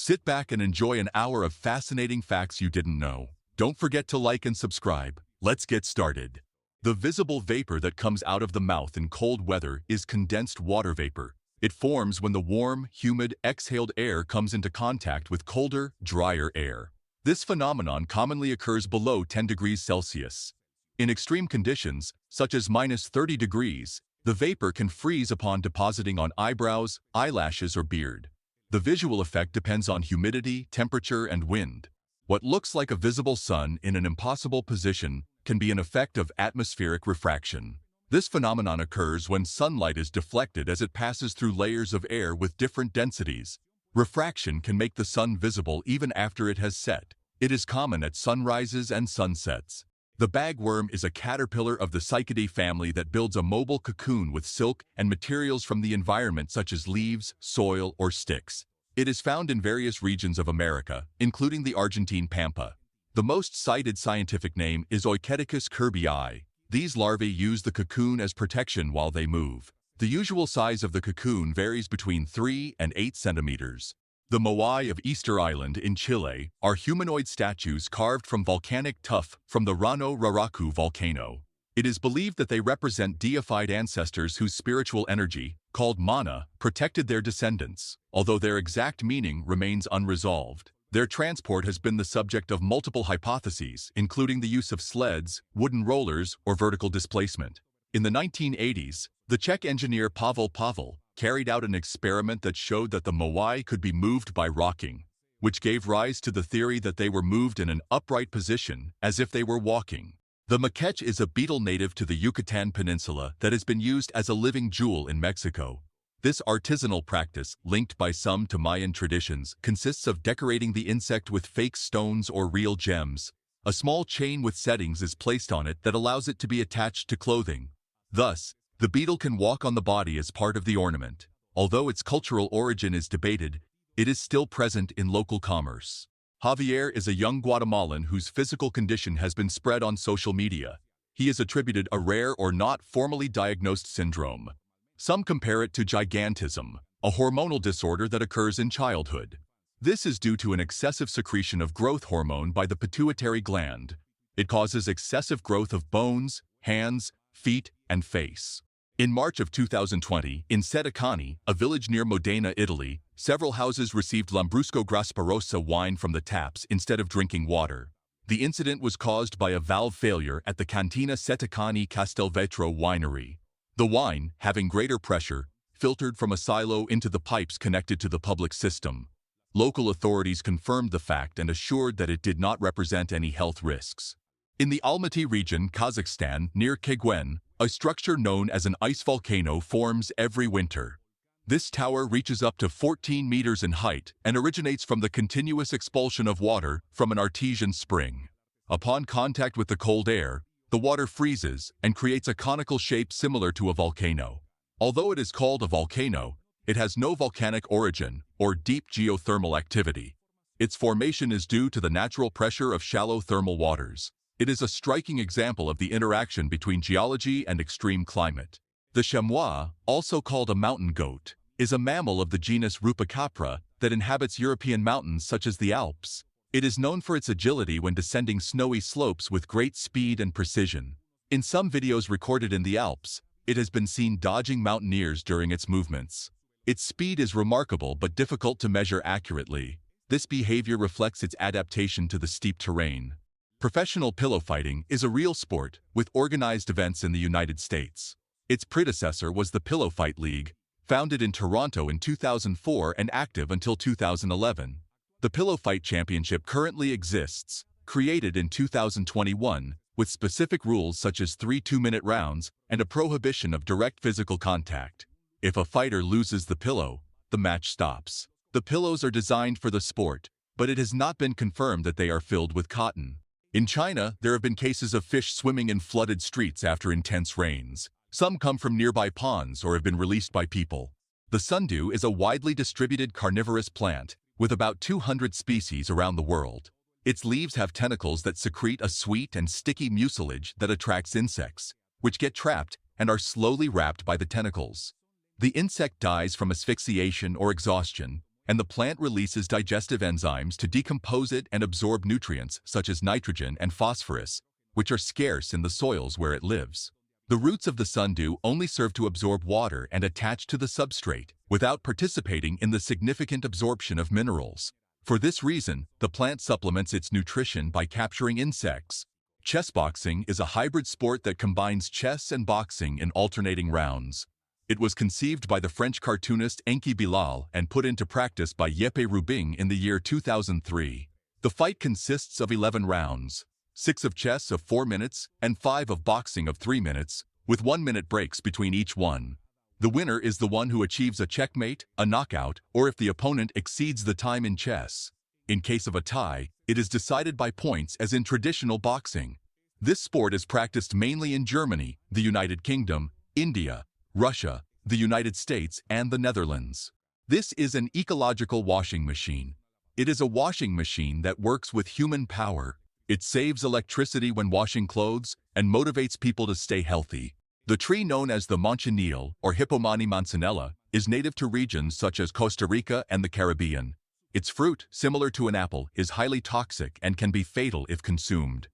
Sit back and enjoy an hour of fascinating facts you didn't know. Don't forget to like and subscribe. Let's get started. The visible vapor that comes out of the mouth in cold weather is condensed water vapor. It forms when the warm, humid, exhaled air comes into contact with colder, drier air. This phenomenon commonly occurs below 10 degrees Celsius. In extreme conditions, such as -30 degrees, the vapor can freeze upon depositing on eyebrows, eyelashes, or beard. The visual effect depends on humidity, temperature, and wind. What looks like a visible sun in an impossible position can be an effect of atmospheric refraction. This phenomenon occurs when sunlight is deflected as it passes through layers of air with different densities. Refraction can make the sun visible even after it has set. It is common at sunrises and sunsets. The bagworm is a caterpillar of the Cichidae family that builds a mobile cocoon with silk and materials from the environment such as leaves, soil, or sticks. It is found in various regions of America, including the Argentine pampa. The most cited scientific name is Eucheticus kirbii. These larvae use the cocoon as protection while they move. The usual size of the cocoon varies between 3 and 8 centimeters. The moai of Easter Island in Chile are humanoid statues carved from volcanic tuff from the Rano Raraku volcano. It is believed that they represent deified ancestors whose spiritual energy, called mana, protected their descendants, although their exact meaning remains unresolved. Their transport has been the subject of multiple hypotheses, including the use of sleds, wooden rollers, or vertical displacement. In the 1980s, the Czech engineer Pavel Pavel carried out an experiment that showed that the moai could be moved by rocking, which gave rise to the theory that they were moved in an upright position, as if they were walking. The maquech is a beetle native to the Yucatan Peninsula that has been used as a living jewel in Mexico. This artisanal practice, linked by some to Mayan traditions, consists of decorating the insect with fake stones or real gems. A small chain with settings is placed on it that allows it to be attached to clothing. Thus, the beetle can walk on the body as part of the ornament. Although its cultural origin is debated, it is still present in local commerce. Javier is a young Guatemalan whose physical condition has been spread on social media. He is attributed a rare or not formally diagnosed syndrome. Some compare it to gigantism, a hormonal disorder that occurs in childhood. This is due to an excessive secretion of growth hormone by the pituitary gland. It causes excessive growth of bones, hands, feet, and face. In March of 2020, in Sedicani, a village near Modena, Italy, several houses received Lambrusco Grasparosa wine from the taps instead of drinking water. The incident was caused by a valve failure at the Cantina Sedicani Castelvetro winery. The wine, having greater pressure, filtered from a silo into the pipes connected to the public system. Local authorities confirmed the fact and assured that it did not represent any health risks. In the Almaty region, Kazakhstan, near Keguen, a structure known as an ice volcano forms every winter. This tower reaches up to 14 meters in height and originates from the continuous expulsion of water from an artesian spring. Upon contact with the cold air, the water freezes and creates a conical shape similar to a volcano. Although it is called a volcano, it has no volcanic origin or deep geothermal activity. Its formation is due to the natural pressure of shallow thermal waters. It is a striking example of the interaction between geology and extreme climate. The chamois, also called a mountain goat, is a mammal of the genus Rupacapra that inhabits European mountains such as the Alps. It is known for its agility when descending snowy slopes with great speed and precision. In some videos recorded in the Alps, it has been seen dodging mountaineers during its movements. Its speed is remarkable but difficult to measure accurately. This behavior reflects its adaptation to the steep terrain. Professional pillow fighting is a real sport with organized events in the United States. Its predecessor was the Pillow Fight League, founded in Toronto in 2004 and active until 2011. The Pillow Fight Championship currently exists, created in 2021, with specific rules such as 3 two-minute rounds and a prohibition of direct physical contact. If a fighter loses the pillow, the match stops. The pillows are designed for the sport, but it has not been confirmed that they are filled with cotton. In China, there have been cases of fish swimming in flooded streets after intense rains. Some come from nearby ponds or have been released by people. The sundew is a widely distributed carnivorous plant, with about 200 species around the world. Its leaves have tentacles that secrete a sweet and sticky mucilage that attracts insects, which get trapped and are slowly wrapped by the tentacles. The insect dies from asphyxiation or exhaustion, and the plant releases digestive enzymes to decompose it and absorb nutrients such as nitrogen and phosphorus, which are scarce in the soils where it lives. The roots of the sundew only serve to absorb water and attach to the substrate, without participating in the significant absorption of minerals. For this reason, the plant supplements its nutrition by capturing insects. Chess boxing is a hybrid sport that combines chess and boxing in alternating rounds. It was conceived by the French cartoonist Enki Bilal and put into practice by Yeppe Rubing in the year 2003. The fight consists of 11 rounds, 6 of chess of 4 minutes and 5 of boxing of 3 minutes, with 1-minute breaks between each one. The winner is the one who achieves a checkmate, a knockout, or if the opponent exceeds the time in chess. In case of a tie, it is decided by points as in traditional boxing. This sport is practiced mainly in Germany, the United Kingdom, India, Russia, the United States, and the Netherlands. This is an ecological washing machine. It is a washing machine that works with human power. It saves electricity when washing clothes and motivates people to stay healthy. The tree known as the manchineel, or Hippomane manzanella, is native to regions such as Costa Rica and the Caribbean. Its fruit, similar to an apple, is highly toxic and can be fatal if consumed.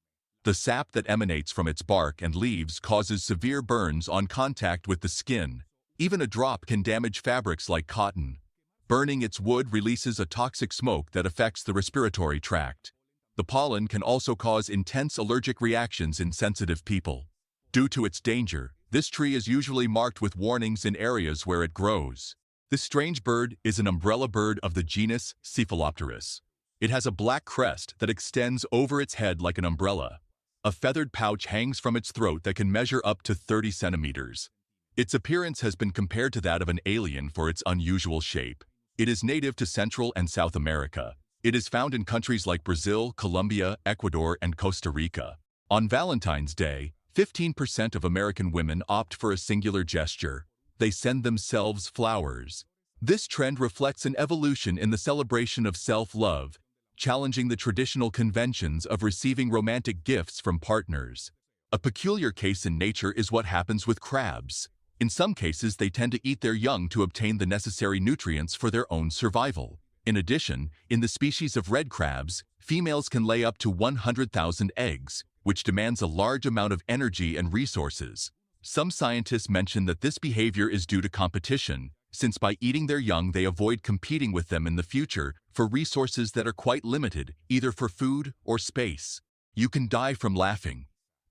The sap that emanates from its bark and leaves causes severe burns on contact with the skin. Even a drop can damage fabrics like cotton. Burning its wood releases a toxic smoke that affects the respiratory tract. The pollen can also cause intense allergic reactions in sensitive people. Due to its danger, this tree is usually marked with warnings in areas where it grows. This strange bird is an umbrella bird of the genus Cephalopterus. It has a black crest that extends over its head like an umbrella. A feathered pouch hangs from its throat that can measure up to 30 centimeters. Its appearance has been compared to that of an alien for its unusual shape. It is native to Central and South America. It is found in countries like Brazil, Colombia, Ecuador, and Costa Rica. On Valentine's Day, 15% of American women opt for a singular gesture. They send themselves flowers. This trend reflects an evolution in the celebration of self-love, challenging the traditional conventions of receiving romantic gifts from partners. A peculiar case in nature is what happens with crabs. In some cases, they tend to eat their young to obtain the necessary nutrients for their own survival. In addition, in the species of red crabs, females can lay up to 100,000 eggs, which demands a large amount of energy and resources. Some scientists mention that this behavior is due to competition, since by eating their young they avoid competing with them in the future for resources that are quite limited, either for food or space. You can die from laughing.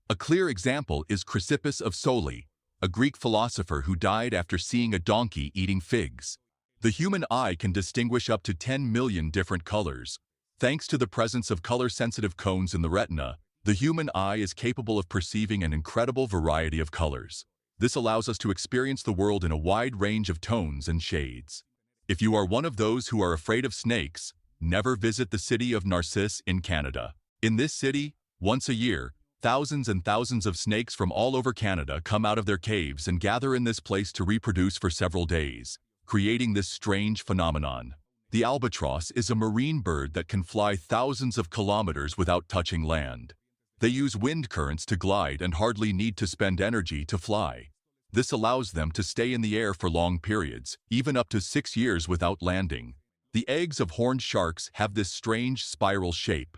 A clear example is Chrysippus of Soli, a Greek philosopher who died after seeing a donkey eating figs. The human eye can distinguish up to 10 million different colors. Thanks to the presence of color-sensitive cones in the retina, the human eye is capable of perceiving an incredible variety of colors. This allows us to experience the world in a wide range of tones and shades. If you are one of those who are afraid of snakes, never visit the city of Narcisse in Canada. In this city, once a year, thousands and thousands of snakes from all over Canada come out of their caves and gather in this place to reproduce for several days, creating this strange phenomenon. The albatross is a marine bird that can fly thousands of kilometers without touching land. They use wind currents to glide and hardly need to spend energy to fly. This allows them to stay in the air for long periods, even up to 6 years without landing. The eggs of horned sharks have this strange spiral shape.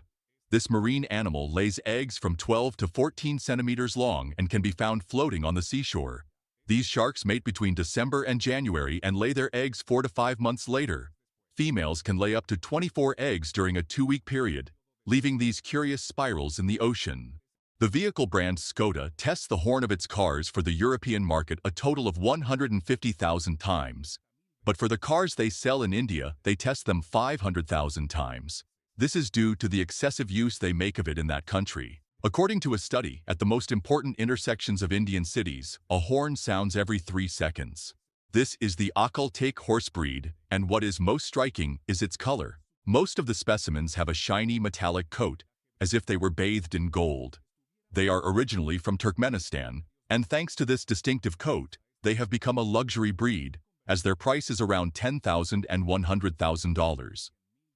This marine animal lays eggs from 12 to 14 centimeters long and can be found floating on the seashore. These sharks mate between December and January and lay their eggs 4 to 5 months later. Females can lay up to 24 eggs during a 2-week period, leaving these curious spirals in the ocean. The vehicle brand Skoda tests the horn of its cars for the European market a total of 150,000 times. But for the cars they sell in India, they test them 500,000 times. This is due to the excessive use they make of it in that country. According to a study, at the most important intersections of Indian cities, a horn sounds every 3 seconds. This is the Akal Take horse breed, and what is most striking is its color. Most of the specimens have a shiny metallic coat, as if they were bathed in gold. They are originally from Turkmenistan, and thanks to this distinctive coat, they have become a luxury breed, as their price is around $10,000 and $100,000.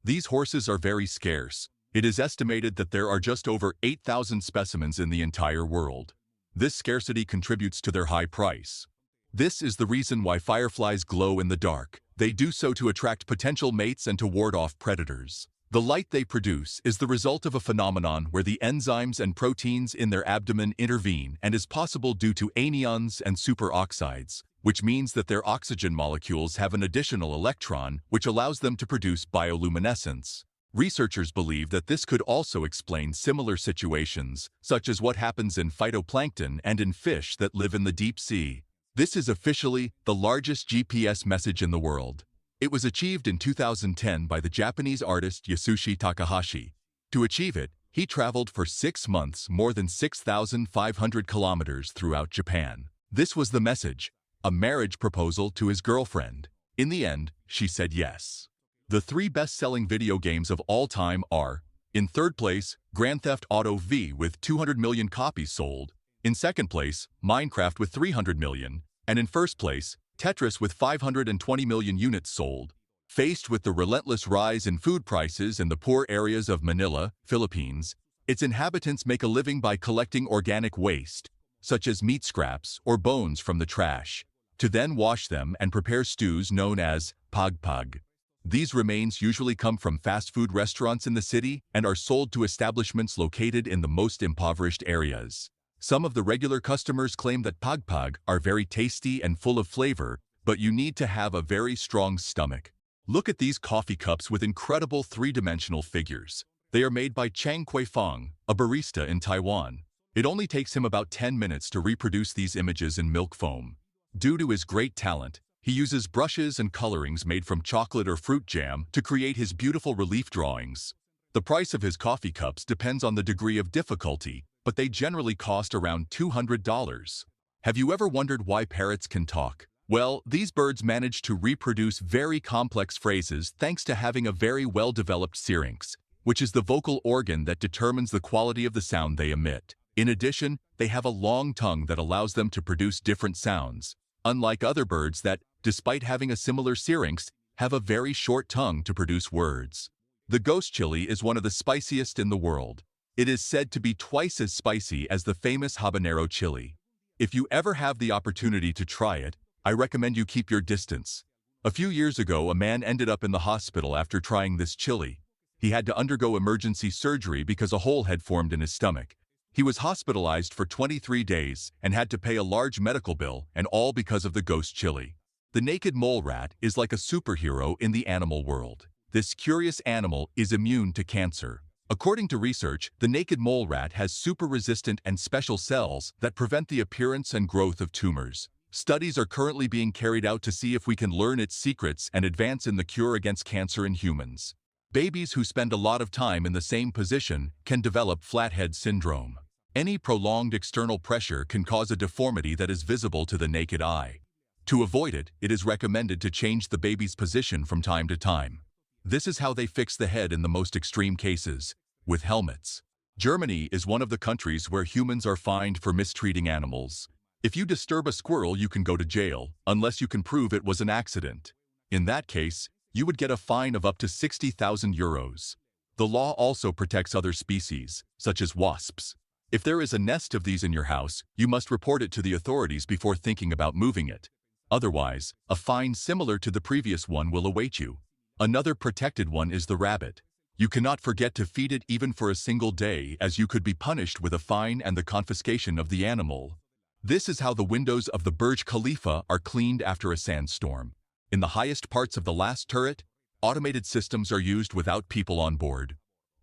These horses are very scarce. It is estimated that there are just over 8,000 specimens in the entire world. This scarcity contributes to their high price. This is the reason why fireflies glow in the dark. They do so to attract potential mates and to ward off predators. The light they produce is the result of a phenomenon where the enzymes and proteins in their abdomen intervene and is possible due to anions and superoxides, which means that their oxygen molecules have an additional electron, which allows them to produce bioluminescence. Researchers believe that this could also explain similar situations, such as what happens in phytoplankton and in fish that live in the deep sea. This is officially the largest GPS message in the world. It was achieved in 2010 by the Japanese artist Yasushi Takahashi. To achieve it, he traveled for 6 months more than 6,500 kilometers throughout Japan. This was the message, a marriage proposal to his girlfriend. In the end, she said yes. The 3 best-selling video games of all time are, in third place, Grand Theft Auto V with 200 million copies sold, in second place, Minecraft with 300 million, and in first place, Tetris with 520 million units sold. Faced with the relentless rise in food prices in the poor areas of Manila, Philippines, its inhabitants make a living by collecting organic waste, such as meat scraps or bones from the trash, to then wash them and prepare stews known as pagpag. These remains usually come from fast food restaurants in the city and are sold to establishments located in the most impoverished areas. Some of the regular customers claim that pagpag are very tasty and full of flavor, but you need to have a very strong stomach. Look at these coffee cups with incredible 3-dimensional figures. They are made by Chang Kuifeng, a barista in Taiwan. It only takes him about 10 minutes to reproduce these images in milk foam. Due to his great talent, he uses brushes and colorings made from chocolate or fruit jam to create his beautiful relief drawings. The price of his coffee cups depends on the degree of difficulty, but they generally cost around $200. Have you ever wondered why parrots can talk? Well, these birds manage to reproduce very complex phrases thanks to having a very well-developed syrinx, which is the vocal organ that determines the quality of the sound they emit. In addition, they have a long tongue that allows them to produce different sounds, unlike other birds that, despite having a similar syrinx, have a very short tongue to produce words. The ghost chili is one of the spiciest in the world. It is said to be twice as spicy as the famous habanero chili. If you ever have the opportunity to try it, I recommend you keep your distance. A few years ago, a man ended up in the hospital after trying this chili. He had to undergo emergency surgery because a hole had formed in his stomach. He was hospitalized for 23 days and had to pay a large medical bill, and all because of the ghost chili. The naked mole rat is like a superhero in the animal world. This curious animal is immune to cancer. According to research, the naked mole rat has super-resistant and special cells that prevent the appearance and growth of tumors. Studies are currently being carried out to see if we can learn its secrets and advance in the cure against cancer in humans. Babies who spend a lot of time in the same position can develop flathead syndrome. Any prolonged external pressure can cause a deformity that is visible to the naked eye. To avoid it, it is recommended to change the baby's position from time to time. This is how they fix the head in the most extreme cases, with helmets. Germany is one of the countries where humans are fined for mistreating animals. If you disturb a squirrel, you can go to jail, unless you can prove it was an accident. In that case, you would get a fine of up to 60,000 euros. The law also protects other species, such as wasps. If there is a nest of these in your house, you must report it to the authorities before thinking about moving it. Otherwise, a fine similar to the previous one will await you. Another protected one is the rabbit. You cannot forget to feed it even for a single day, as you could be punished with a fine and the confiscation of the animal. This is how the windows of the Burj Khalifa are cleaned after a sandstorm. In the highest parts of the last turret, automated systems are used without people on board.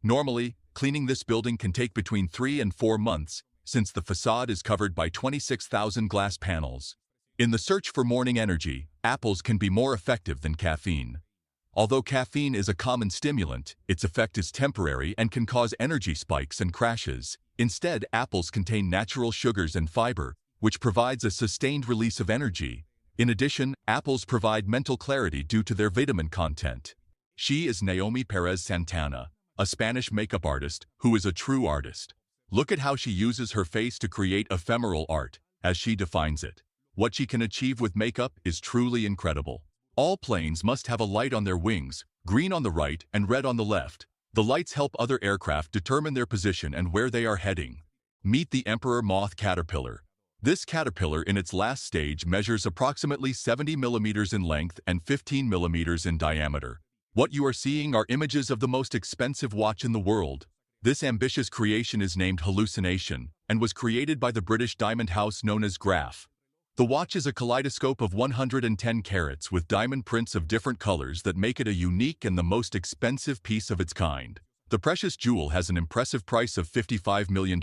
Normally, cleaning this building can take between 3 and 4 months, since the facade is covered by 26,000 glass panels. In the search for morning energy, apples can be more effective than caffeine. Although caffeine is a common stimulant, its effect is temporary and can cause energy spikes and crashes. Instead, apples contain natural sugars and fiber, which provides a sustained release of energy. In addition, apples provide mental clarity due to their vitamin content. She is Naomi Perez Santana, a Spanish makeup artist who is a true artist. Look at how she uses her face to create ephemeral art, as she defines it. What she can achieve with makeup is truly incredible. All planes must have a light on their wings, green on the right and red on the left. The lights help other aircraft determine their position and where they are heading. Meet the emperor moth caterpillar. This caterpillar in its last stage measures approximately 70 millimeters in length and 15 millimeters in diameter. What you are seeing are images of the most expensive watch in the world. This ambitious creation is named Hallucination and was created by the British diamond house known as Graf. The watch is a kaleidoscope of 110 carats with diamond prints of different colors that make it a unique and the most expensive piece of its kind. The precious jewel has an impressive price of $55 million.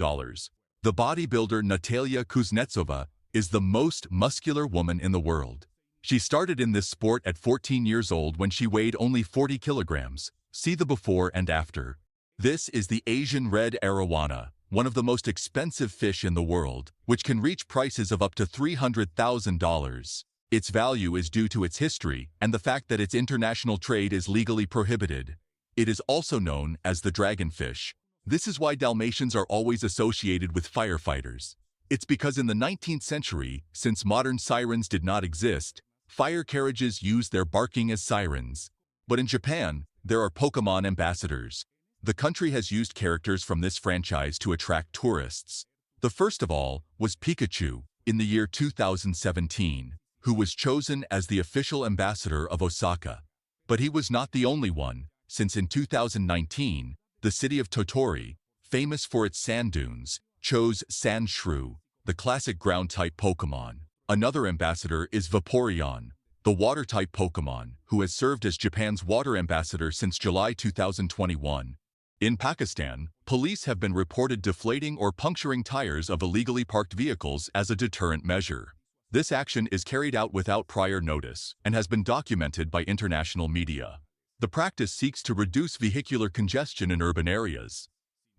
The bodybuilder Natalia Kuznetsova is the most muscular woman in the world. She started in this sport at 14 years old when she weighed only 40 kilograms. See the before and after. This is the Asian red arowana, one of the most expensive fish in the world, which can reach prices of up to $300,000. Its value is due to its history and the fact that its international trade is legally prohibited. It is also known as the dragonfish. This is why Dalmatians are always associated with firefighters. It's because in the 19th century, since modern sirens did not exist, fire carriages used their barking as sirens. But in Japan, there are Pokémon ambassadors. The country has used characters from this franchise to attract tourists. The first of all was Pikachu, in the year 2017, who was chosen as the official ambassador of Osaka. But he was not the only one, since in 2019, the city of Totori, famous for its sand dunes, chose Sandshrew, the classic ground-type Pokémon. Another ambassador is Vaporeon, the water-type Pokémon, who has served as Japan's water ambassador since July 2021. In Pakistan, police have been reported deflating or puncturing tires of illegally parked vehicles as a deterrent measure. This action is carried out without prior notice and has been documented by international media. The practice seeks to reduce vehicular congestion in urban areas.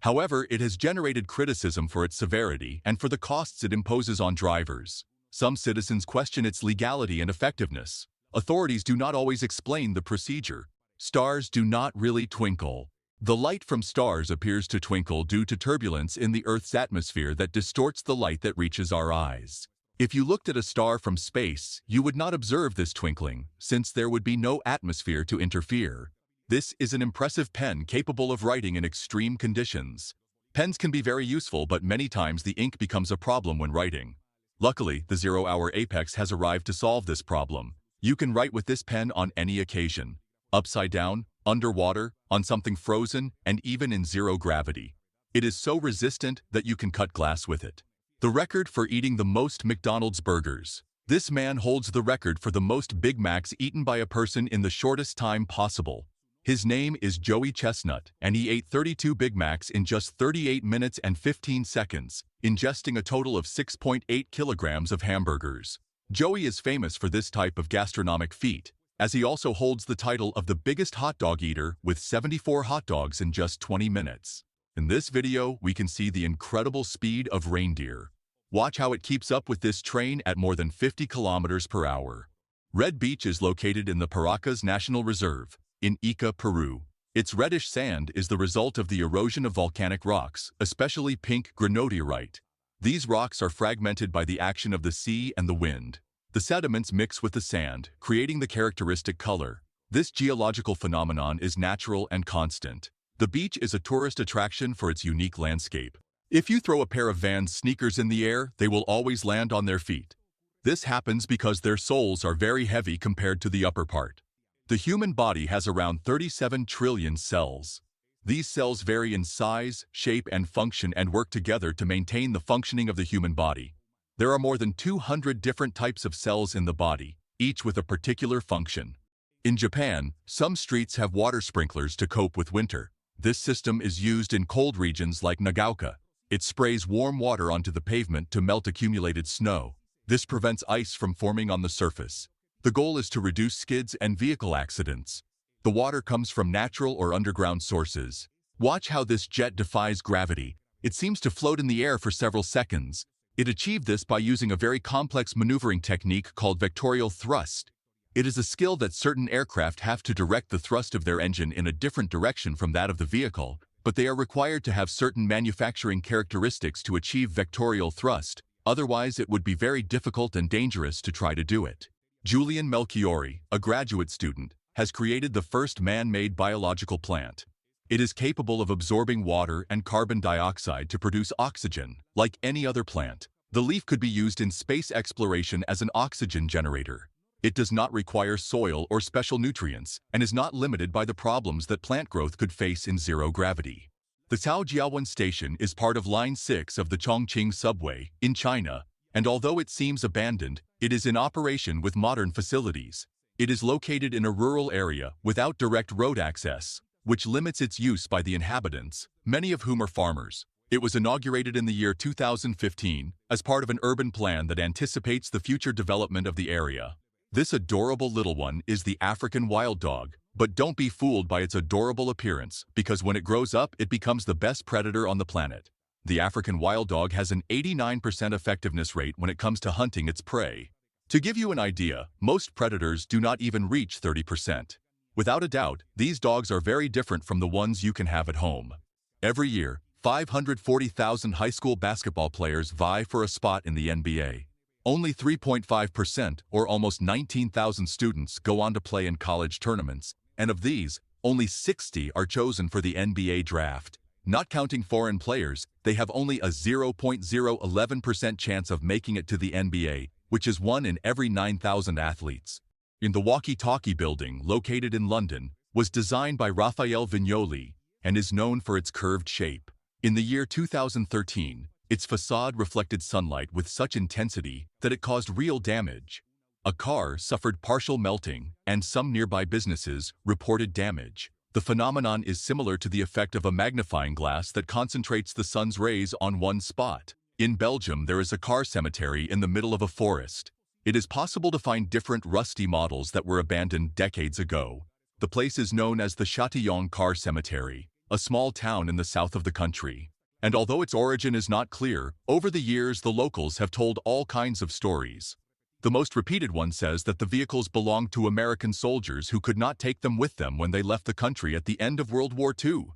However, it has generated criticism for its severity and for the costs it imposes on drivers. Some citizens question its legality and effectiveness. Authorities do not always explain the procedure. Stars do not really twinkle. The light from stars appears to twinkle due to turbulence in the Earth's atmosphere that distorts the light that reaches our eyes. If you looked at a star from space, you would not observe this twinkling, since there would be no atmosphere to interfere. This is an impressive pen capable of writing in extreme conditions. Pens can be very useful, but many times the ink becomes a problem when writing. Luckily, the 0-hour Apex has arrived to solve this problem. You can write with this pen on any occasion. Upside down, underwater, on something frozen, and even in zero gravity. It is so resistant that you can cut glass with it. The record for eating the most McDonald's burgers. This man holds the record for the most Big Macs eaten by a person in the shortest time possible. His name is Joey Chestnut, and he ate 32 Big Macs in just 38 minutes and 15 seconds, ingesting a total of 6.8 kilograms of hamburgers. Joey is famous for this type of gastronomic feat, as he also holds the title of the biggest hot dog eater with 74 hot dogs in just 20 minutes. In this video, we can see the incredible speed of reindeer. Watch how it keeps up with this train at more than 50 kilometers per hour. Red Beach is located in the Paracas National Reserve, in Ica, Peru. Its reddish sand is the result of the erosion of volcanic rocks, especially pink granodiorite. These rocks are fragmented by the action of the sea and the wind. The sediments mix with the sand, creating the characteristic color. This geological phenomenon is natural and constant. The beach is a tourist attraction for its unique landscape. If you throw a pair of Vans sneakers in the air, they will always land on their feet. This happens because their soles are very heavy compared to the upper part. The human body has around 37 trillion cells. These cells vary in size, shape, and function and work together to maintain the functioning of the human body. There are more than 200 different types of cells in the body, each with a particular function. In Japan, some streets have water sprinklers to cope with winter. This system is used in cold regions like Nagaoka. It sprays warm water onto the pavement to melt accumulated snow. This prevents ice from forming on the surface. The goal is to reduce skids and vehicle accidents. The water comes from natural or underground sources. Watch how this jet defies gravity. It seems to float in the air for several seconds. It achieved this by using a very complex maneuvering technique called vectorial thrust. It is a skill that certain aircraft have to direct the thrust of their engine in a different direction from that of the vehicle, but they are required to have certain manufacturing characteristics to achieve vectorial thrust, otherwise it would be very difficult and dangerous to try to do it. Julian Melchiori, a graduate student, has created the first man-made biological plant. It is capable of absorbing water and carbon dioxide to produce oxygen, like any other plant. The leaf could be used in space exploration as an oxygen generator. It does not require soil or special nutrients and is not limited by the problems that plant growth could face in zero gravity. The Taojiawan station is part of Line 6 of the Chongqing subway in China, and although it seems abandoned, it is in operation with modern facilities. It is located in a rural area without direct road access, which limits its use by the inhabitants, many of whom are farmers. It was inaugurated in the year 2015 as part of an urban plan that anticipates the future development of the area. This adorable little one is the African wild dog, but don't be fooled by its adorable appearance, because when it grows up, it becomes the best predator on the planet. The African wild dog has an 89% effectiveness rate when it comes to hunting its prey. To give you an idea, most predators do not even reach 30%. Without a doubt, these dogs are very different from the ones you can have at home. Every year, 540,000 high school basketball players vie for a spot in the NBA. Only 3.5%, or almost 19,000 students, go on to play in college tournaments, and of these, only 60 are chosen for the NBA draft. Not counting foreign players, they have only a 0.011% chance of making it to the NBA, which is 1 in every 9,000 athletes. In the Walkie-Talkie building, located in London, was designed by Raffaele Vignoli and is known for its curved shape. In the year 2013, its facade reflected sunlight with such intensity that it caused real damage. A car suffered partial melting, and some nearby businesses reported damage. The phenomenon is similar to the effect of a magnifying glass that concentrates the sun's rays on one spot. In Belgium, there is a car cemetery in the middle of a forest. It is possible to find different rusty models that were abandoned decades ago. The place is known as the Châtillon Car Cemetery, a small town in the south of the country. And although its origin is not clear, over the years the locals have told all kinds of stories. The most repeated one says that the vehicles belonged to American soldiers who could not take them with them when they left the country at the end of World War II.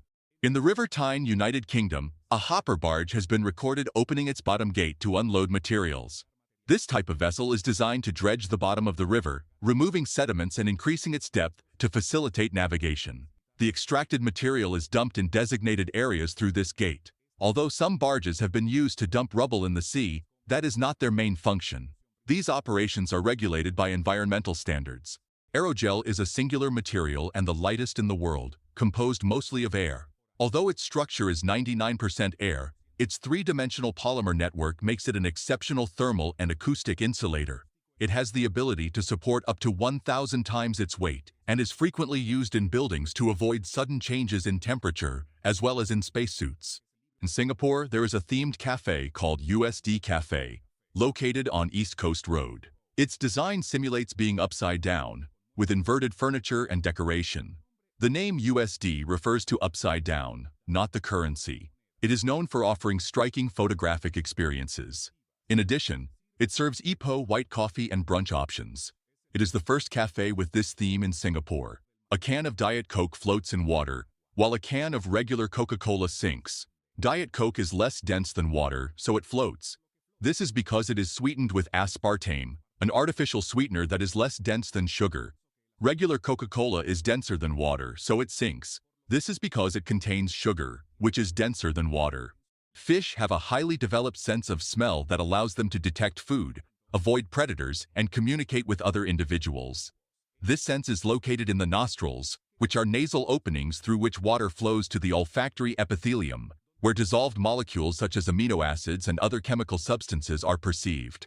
In the River Tyne, United Kingdom, a hopper barge has been recorded opening its bottom gate to unload materials. This type of vessel is designed to dredge the bottom of the river, removing sediments and increasing its depth to facilitate navigation. The extracted material is dumped in designated areas through this gate. Although some barges have been used to dump rubble in the sea, that is not their main function. These operations are regulated by environmental standards. Aerogel is a singular material and the lightest in the world, composed mostly of air. Although its structure is 99% air, its three-dimensional polymer network makes it an exceptional thermal and acoustic insulator. It has the ability to support up to 1,000 times its weight and is frequently used in buildings to avoid sudden changes in temperature, as well as in spacesuits. In Singapore, there is a themed cafe called USD Cafe, located on East Coast Road. Its design simulates being upside down, with inverted furniture and decoration. The name USD refers to upside down, not the currency. It is known for offering striking photographic experiences. In addition, it serves Ipoh white coffee and brunch options. It is the first cafe with this theme in Singapore. A can of Diet Coke floats in water, while a can of regular Coca-Cola sinks. Diet Coke is less dense than water, so it floats. This is because it is sweetened with aspartame, an artificial sweetener that is less dense than sugar. Regular Coca-Cola is denser than water, so it sinks. This is because it contains sugar, which is denser than water. Fish have a highly developed sense of smell that allows them to detect food, avoid predators, and communicate with other individuals. This sense is located in the nostrils, which are nasal openings through which water flows to the olfactory epithelium, where dissolved molecules such as amino acids and other chemical substances are perceived.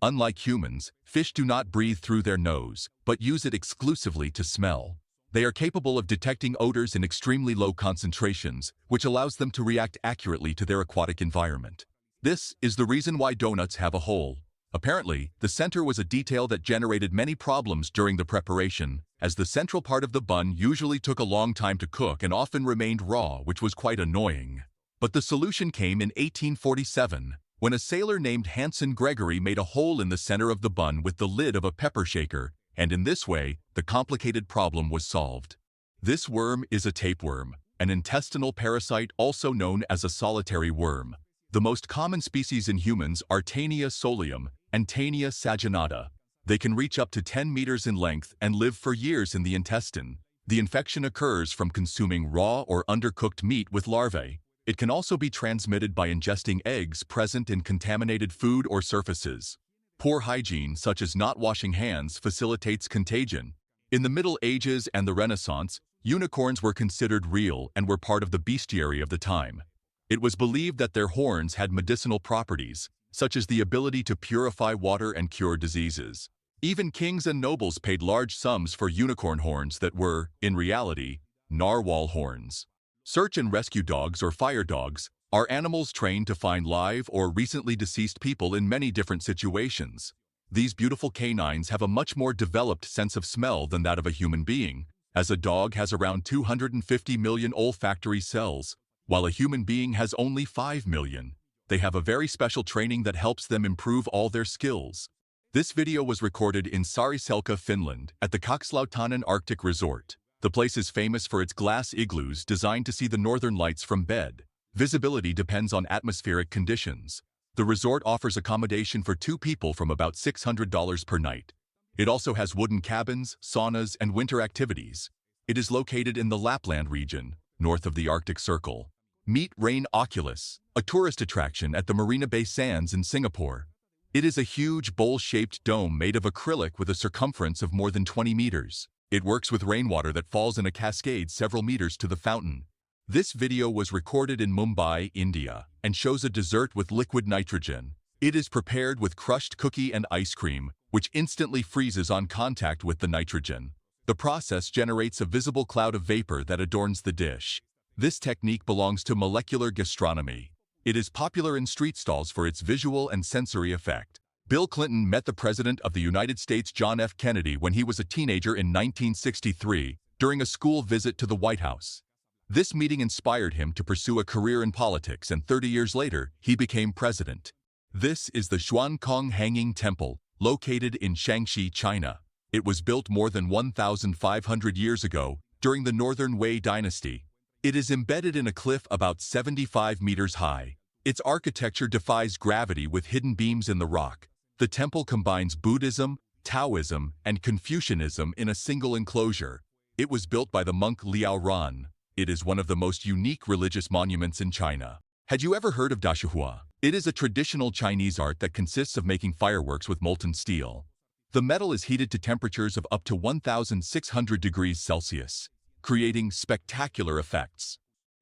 Unlike humans, fish do not breathe through their nose, but use it exclusively to smell. They are capable of detecting odors in extremely low concentrations, which allows them to react accurately to their aquatic environment. This is the reason why donuts have a hole. Apparently, the center was a detail that generated many problems during the preparation, as the central part of the bun usually took a long time to cook and often remained raw, which was quite annoying. But the solution came in 1847, when a sailor named Hanson Gregory made a hole in the center of the bun with the lid of a pepper shaker, and in this way, the complicated problem was solved. This worm is a tapeworm, an intestinal parasite also known as a solitary worm. The most common species in humans are Taenia solium and Taenia saginata. They can reach up to 10 meters in length and live for years in the intestine. The infection occurs from consuming raw or undercooked meat with larvae. It can also be transmitted by ingesting eggs present in contaminated food or surfaces. Poor hygiene, such as not washing hands, facilitates contagion. In the Middle Ages and the Renaissance, unicorns were considered real and were part of the bestiary of the time. It was believed that their horns had medicinal properties, such as the ability to purify water and cure diseases. Even kings and nobles paid large sums for unicorn horns that were, in reality, narwhal horns. Search and rescue dogs or fire dogs are animals trained to find live or recently deceased people in many different situations. These beautiful canines have a much more developed sense of smell than that of a human being, as a dog has around 250 million olfactory cells, while a human being has only 5 million. They have a very special training that helps them improve all their skills. This video was recorded in Saariselkä, Finland, at the Kakslautainen Arctic Resort. The place is famous for its glass igloos designed to see the northern lights from bed. Visibility depends on atmospheric conditions. The resort offers accommodation for 2 people from about $600 per night. It also has wooden cabins, saunas, and winter activities. It is located in the Lapland region, north of the Arctic Circle. Meet Rain Oculus, a tourist attraction at the Marina Bay Sands in Singapore. It is a huge bowl-shaped dome made of acrylic with a circumference of more than 20 meters. It works with rainwater that falls in a cascade several meters to the fountain. This video was recorded in Mumbai, India, and shows a dessert with liquid nitrogen. It is prepared with crushed cookie and ice cream, which instantly freezes on contact with the nitrogen. The process generates a visible cloud of vapor that adorns the dish. This technique belongs to molecular gastronomy. It is popular in street stalls for its visual and sensory effect. Bill Clinton met the President of the United States, John F. Kennedy, when he was a teenager in 1963 during a school visit to the White House. This meeting inspired him to pursue a career in politics, and 30 years later, he became president. This is the Xuankong Hanging Temple, located in Shaanxi, China. It was built more than 1,500 years ago during the Northern Wei Dynasty. It is embedded in a cliff about 75 meters high. Its architecture defies gravity with hidden beams in the rock. The temple combines Buddhism, Taoism, and Confucianism in a single enclosure. It was built by the monk Liao Ran. It is one of the most unique religious monuments in China. Had you ever heard of Dashihua? It is a traditional Chinese art that consists of making fireworks with molten steel. The metal is heated to temperatures of up to 1,600 degrees Celsius, creating spectacular effects.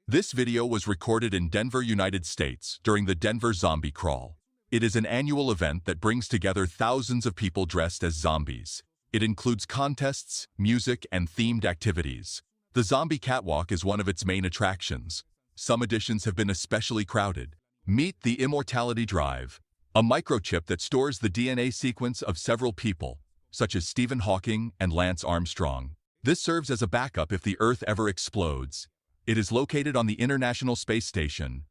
This video was recorded in Denver, United States, during the Denver Zombie Crawl. It is an annual event that brings together thousands of people dressed as zombies. It includes contests, music, and themed activities. The Zombie Catwalk is one of its main attractions. Some editions have been especially crowded. Meet the Immortality Drive, a microchip that stores the DNA sequence of several people, such as Stephen Hawking and Lance Armstrong. This serves as a backup if the Earth ever explodes. It is located on the International Space Station.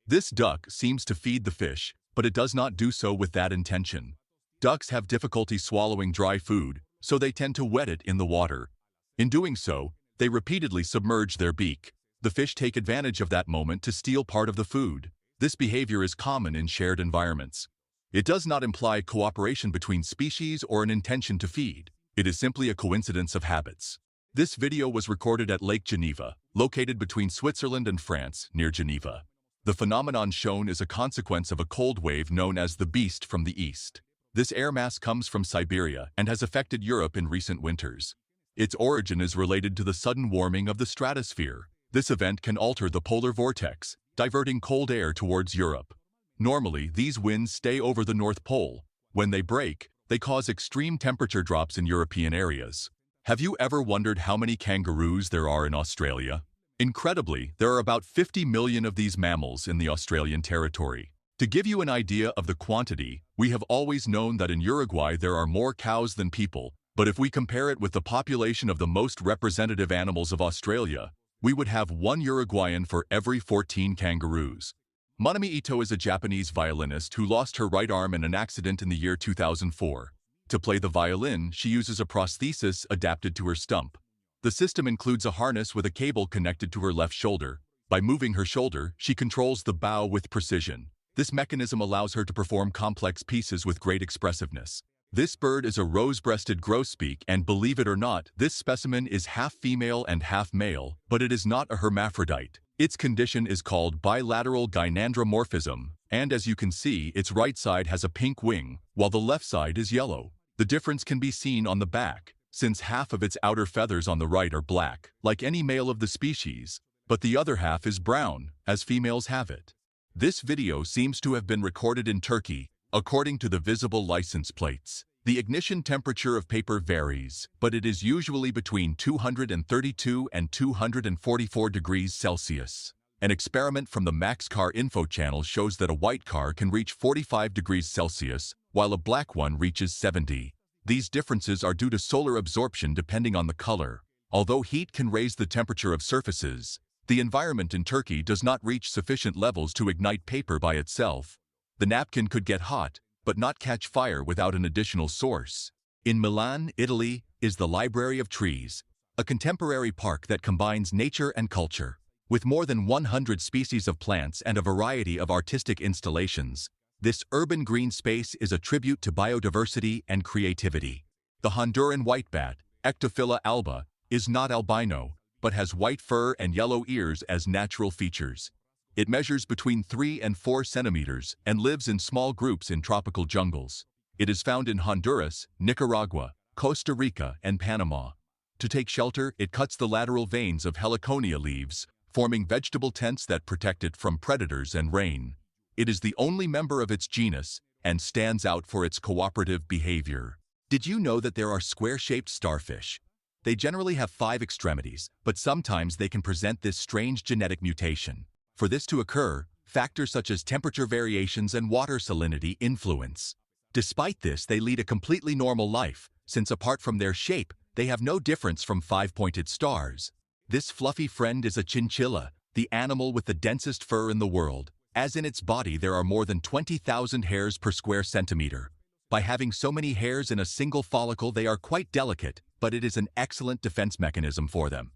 This duck seems to feed the fish, but it does not do so with that intention. Ducks have difficulty swallowing dry food, so they tend to wet it in the water. In doing so, they repeatedly submerge their beak. The fish take advantage of that moment to steal part of the food. This behavior is common in shared environments. It does not imply cooperation between species or an intention to feed. It is simply a coincidence of habits. This video was recorded at Lake Geneva, located between Switzerland and France, near Geneva. The phenomenon shown is a consequence of a cold wave known as the Beast from the East. This air mass comes from Siberia and has affected Europe in recent winters. Its origin is related to the sudden warming of the stratosphere. This event can alter the polar vortex, diverting cold air towards Europe. Normally, these winds stay over the North Pole. When they break, they cause extreme temperature drops in European areas. Have you ever wondered how many kangaroos there are in Australia? Incredibly, there are about 50 million of these mammals in the Australian territory. To give you an idea of the quantity, we have always known that in Uruguay there are more cows than people, but if we compare it with the population of the most representative animals of Australia, we would have 1 Uruguayan for every 14 kangaroos. Monami Ito is a Japanese violinist who lost her right arm in an accident in the year 2004. To play the violin, she uses a prosthesis adapted to her stump. The system includes a harness with a cable connected to her left shoulder. By moving her shoulder, she controls the bow with precision. This mechanism allows her to perform complex pieces with great expressiveness. This bird is a rose-breasted grosbeak, and believe it or not, this specimen is half female and half male, but it is not a hermaphrodite. Its condition is called bilateral gynandromorphism, and as you can see, its right side has a pink wing, while the left side is yellow. The difference can be seen on the back, since half of its outer feathers on the right are black, like any male of the species, but the other half is brown, as females have it. This video seems to have been recorded in Turkey, according to the visible license plates. The ignition temperature of paper varies, but it is usually between 232 and 244 degrees Celsius. An experiment from the Max Car Info channel shows that a white car can reach 45 degrees Celsius, while a black one reaches 70. These differences are due to solar absorption depending on the color. Although heat can raise the temperature of surfaces, the environment in Turkey does not reach sufficient levels to ignite paper by itself. The napkin could get hot, but not catch fire without an additional source. In Milan, Italy, is the Library of Trees, a contemporary park that combines nature and culture. With more than 100 species of plants and a variety of artistic installations, this urban green space is a tribute to biodiversity and creativity. The Honduran whitebat, Ectophila alba, is not albino, but has white fur and yellow ears as natural features. It measures between 3 and 4 centimeters and lives in small groups in tropical jungles. It is found in Honduras, Nicaragua, Costa Rica, and Panama. To take shelter, it cuts the lateral veins of heliconia leaves, forming vegetable tents that protect it from predators and rain. It is the only member of its genus and stands out for its cooperative behavior. Did you know that there are square-shaped starfish? They generally have 5 extremities, but sometimes they can present this strange genetic mutation. For this to occur, factors such as temperature variations and water salinity influence. Despite this, they lead a completely normal life, since apart from their shape, they have no difference from 5-pointed stars. This fluffy friend is a chinchilla, the animal with the densest fur in the world, as in its body there are more than 20,000 hairs per square centimeter. By having so many hairs in a single follicle, they are quite delicate, but it is an excellent defense mechanism for them.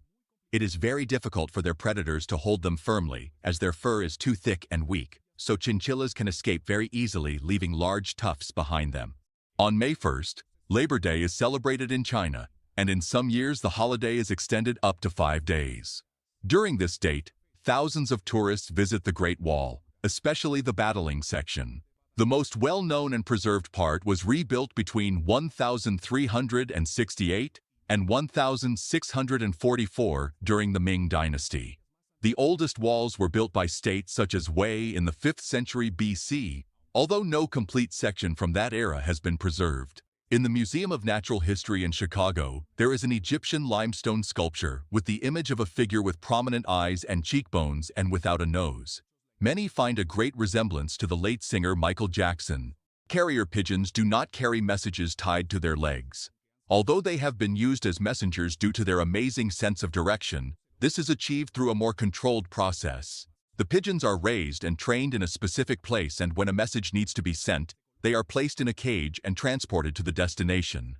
It is very difficult for their predators to hold them firmly, as their fur is too thick and weak, so chinchillas can escape very easily, leaving large tufts behind them. On May 1st, Labor Day is celebrated in China, and in some years the holiday is extended up to 5 days. During this date, thousands of tourists visit the Great Wall, especially the battling section. The most well-known and preserved part was rebuilt between 1368 and 1644 during the Ming Dynasty. The oldest walls were built by states such as Wei in the 5th century BC, although no complete section from that era has been preserved. In the Museum of Natural History in Chicago, there is an Egyptian limestone sculpture with the image of a figure with prominent eyes and cheekbones and without a nose. Many find a great resemblance to the late singer Michael Jackson. Carrier pigeons do not carry messages tied to their legs. Although they have been used as messengers due to their amazing sense of direction, this is achieved through a more controlled process. The pigeons are raised and trained in a specific place, and when a message needs to be sent, they are placed in a cage and transported to the destination.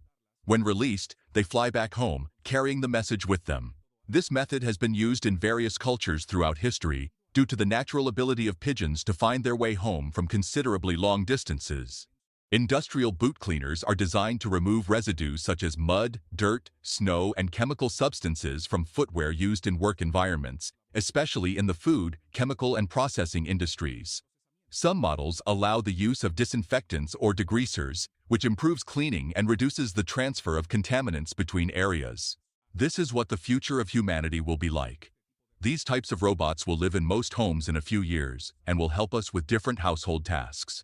When released, they fly back home, carrying the message with them. This method has been used in various cultures throughout history, due to the natural ability of pigeons to find their way home from considerably long distances. Industrial boot cleaners are designed to remove residues such as mud, dirt, snow, and chemical substances from footwear used in work environments, especially in the food, chemical, and processing industries. Some models allow the use of disinfectants or degreasers, which improves cleaning and reduces the transfer of contaminants between areas. This is what the future of humanity will be like. These types of robots will live in most homes in a few years and will help us with different household tasks.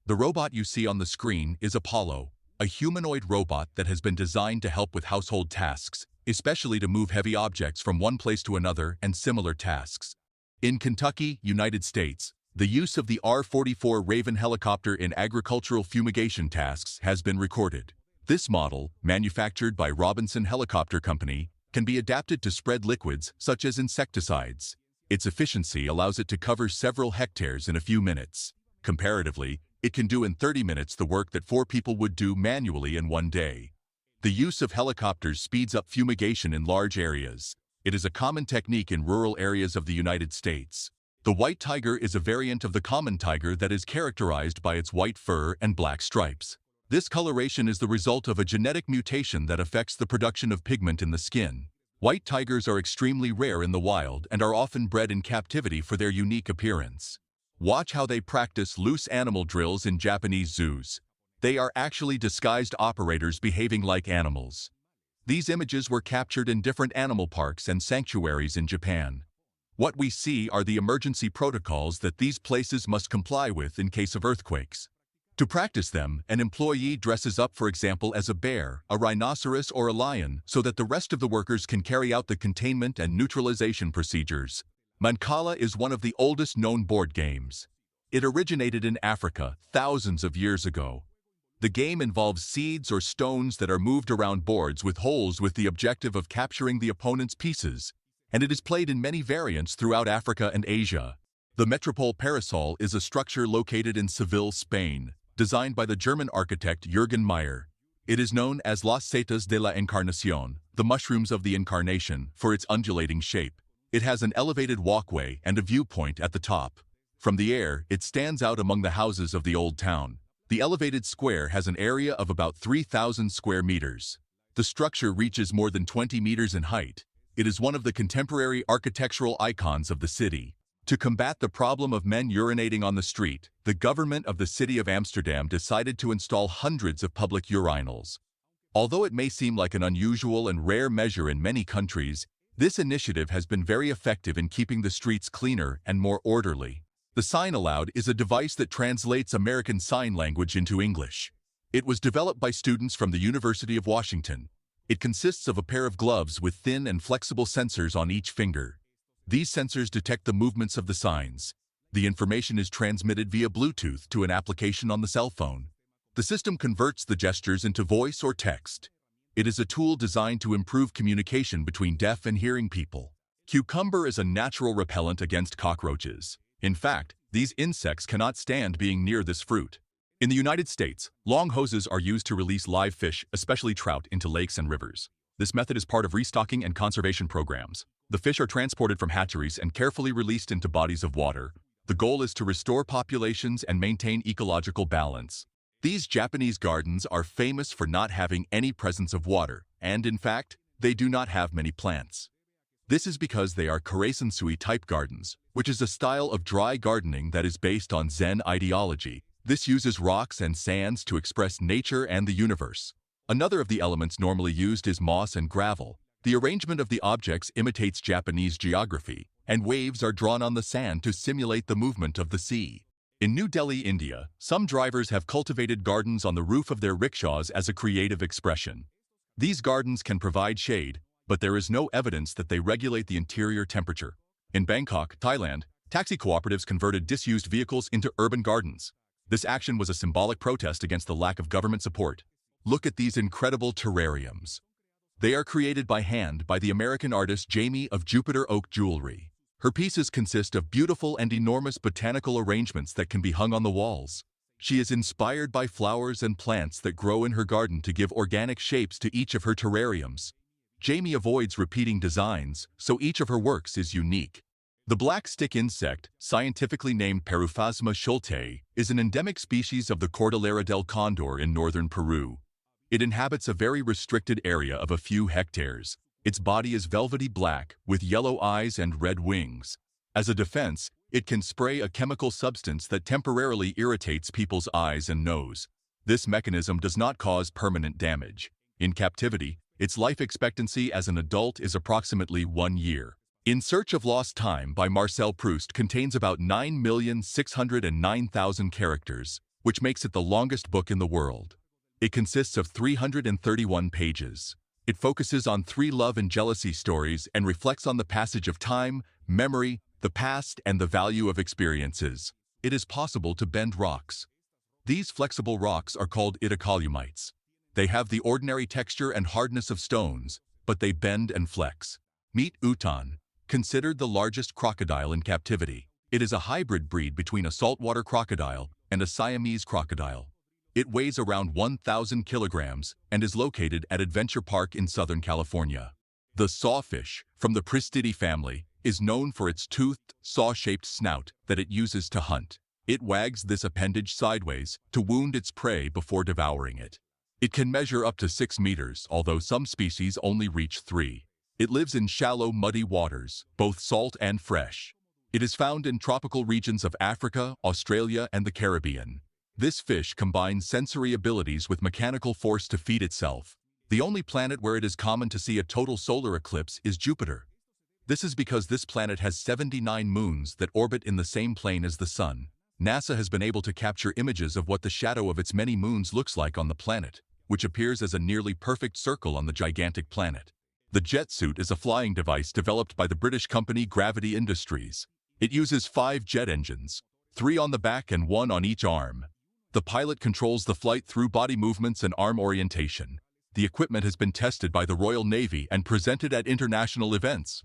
The robot you see on the screen is Apollo, a humanoid robot that has been designed to help with household tasks, especially to move heavy objects from one place to another and similar tasks. In Kentucky, United States, the use of the R-44 Raven helicopter in agricultural fumigation tasks has been recorded. This model, manufactured by Robinson Helicopter Company, can be adapted to spread liquids such as insecticides. Its efficiency allows it to cover several hectares in a few minutes. Comparatively, it can do in 30 minutes the work that 4 people would do manually in one day. The use of helicopters speeds up fumigation in large areas. It is a common technique in rural areas of the United States. The white tiger is a variant of the common tiger that is characterized by its white fur and black stripes. This coloration is the result of a genetic mutation that affects the production of pigment in the skin. White tigers are extremely rare in the wild and are often bred in captivity for their unique appearance. Watch how they practice loose animal drills in Japanese zoos. They are actually disguised operators behaving like animals. These images were captured in different animal parks and sanctuaries in Japan. What we see are the emergency protocols that these places must comply with in case of earthquakes. To practice them, an employee dresses up, for example, as a bear, a rhinoceros, or a lion so that the rest of the workers can carry out the containment and neutralization procedures. Mancala is one of the oldest known board games. It originated in Africa thousands of years ago. The game involves seeds or stones that are moved around boards with holes with the objective of capturing the opponent's pieces, and it is played in many variants throughout Africa and Asia. The Metropole Parasol is a structure located in Seville, Spain, designed by the German architect Jürgen Meyer. It is known as Las Setas de la Encarnación, the mushrooms of the incarnation, for its undulating shape. It has an elevated walkway and a viewpoint at the top. From the air, it stands out among the houses of the old town. The elevated square has an area of about 3,000 square meters. The structure reaches more than 20 meters in height. It is one of the contemporary architectural icons of the city. To combat the problem of men urinating on the street, the government of the city of Amsterdam decided to install hundreds of public urinals. Although it may seem like an unusual and rare measure in many countries, this initiative has been very effective in keeping the streets cleaner and more orderly. The Sign Aloud is a device that translates American Sign Language into English. It was developed by students from the University of Washington. It consists of a pair of gloves with thin and flexible sensors on each finger. These sensors detect the movements of the signs. The information is transmitted via Bluetooth to an application on the cell phone. The system converts the gestures into voice or text. It is a tool designed to improve communication between deaf and hearing people. Cucumber is a natural repellent against cockroaches. In fact, these insects cannot stand being near this fruit. In the United States, long hoses are used to release live fish, especially trout, into lakes and rivers. This method is part of restocking and conservation programs. The fish are transported from hatcheries and carefully released into bodies of water. The goal is to restore populations and maintain ecological balance. These Japanese gardens are famous for not having any presence of water, and in fact, they do not have many plants. This is because they are Kuraisensui-type gardens, which is a style of dry gardening that is based on Zen ideology. This uses rocks and sands to express nature and the universe. Another of the elements normally used is moss and gravel. The arrangement of the objects imitates Japanese geography, and waves are drawn on the sand to simulate the movement of the sea. In New Delhi, India, some drivers have cultivated gardens on the roof of their rickshaws as a creative expression. These gardens can provide shade, but there is no evidence that they regulate the interior temperature. In Bangkok, Thailand, taxi cooperatives converted disused vehicles into urban gardens. This action was a symbolic protest against the lack of government support. Look at these incredible terrariums. They are created by hand by the American artist Jamie of Jupiter Oak Jewelry. Her pieces consist of beautiful and enormous botanical arrangements that can be hung on the walls. She is inspired by flowers and plants that grow in her garden to give organic shapes to each of her terrariums. Jamie avoids repeating designs, so each of her works is unique. The black stick insect, scientifically named Peruphasma schultei, is an endemic species of the Cordillera del Condor in northern Peru. It inhabits a very restricted area of a few hectares. Its body is velvety black, with yellow eyes and red wings. As a defense, it can spray a chemical substance that temporarily irritates people's eyes and nose. This mechanism does not cause permanent damage. In captivity, its life expectancy as an adult is approximately 1 year. In Search of Lost Time by Marcel Proust contains about 9,609,000 characters, which makes it the longest book in the world. It consists of 331 pages. It focuses on 3 love and jealousy stories and reflects on the passage of time, memory, the past, and the value of experiences. It is possible to bend rocks. These flexible rocks are called itacolumites. They have the ordinary texture and hardness of stones, but they bend and flex. Meet Utan, considered the largest crocodile in captivity. It is a hybrid breed between a saltwater crocodile and a Siamese crocodile. It weighs around 1,000 kilograms and is located at Adventure Park in Southern California. The sawfish, from the Pristidae family, is known for its toothed, saw-shaped snout that it uses to hunt. It wags this appendage sideways to wound its prey before devouring it. It can measure up to 6 meters, although some species only reach 3. It lives in shallow, muddy waters, both salt and fresh. It is found in tropical regions of Africa, Australia, and the Caribbean. This fish combines sensory abilities with mechanical force to feed itself. The only planet where it is common to see a total solar eclipse is Jupiter. This is because this planet has 79 moons that orbit in the same plane as the Sun. NASA has been able to capture images of what the shadow of its many moons looks like on the planet, which appears as a nearly perfect circle on the gigantic planet. The jet suit is a flying device developed by the British company Gravity Industries. It uses 5 jet engines, 3 on the back and 1 on each arm. The pilot controls the flight through body movements and arm orientation. The equipment has been tested by the Royal Navy and presented at international events.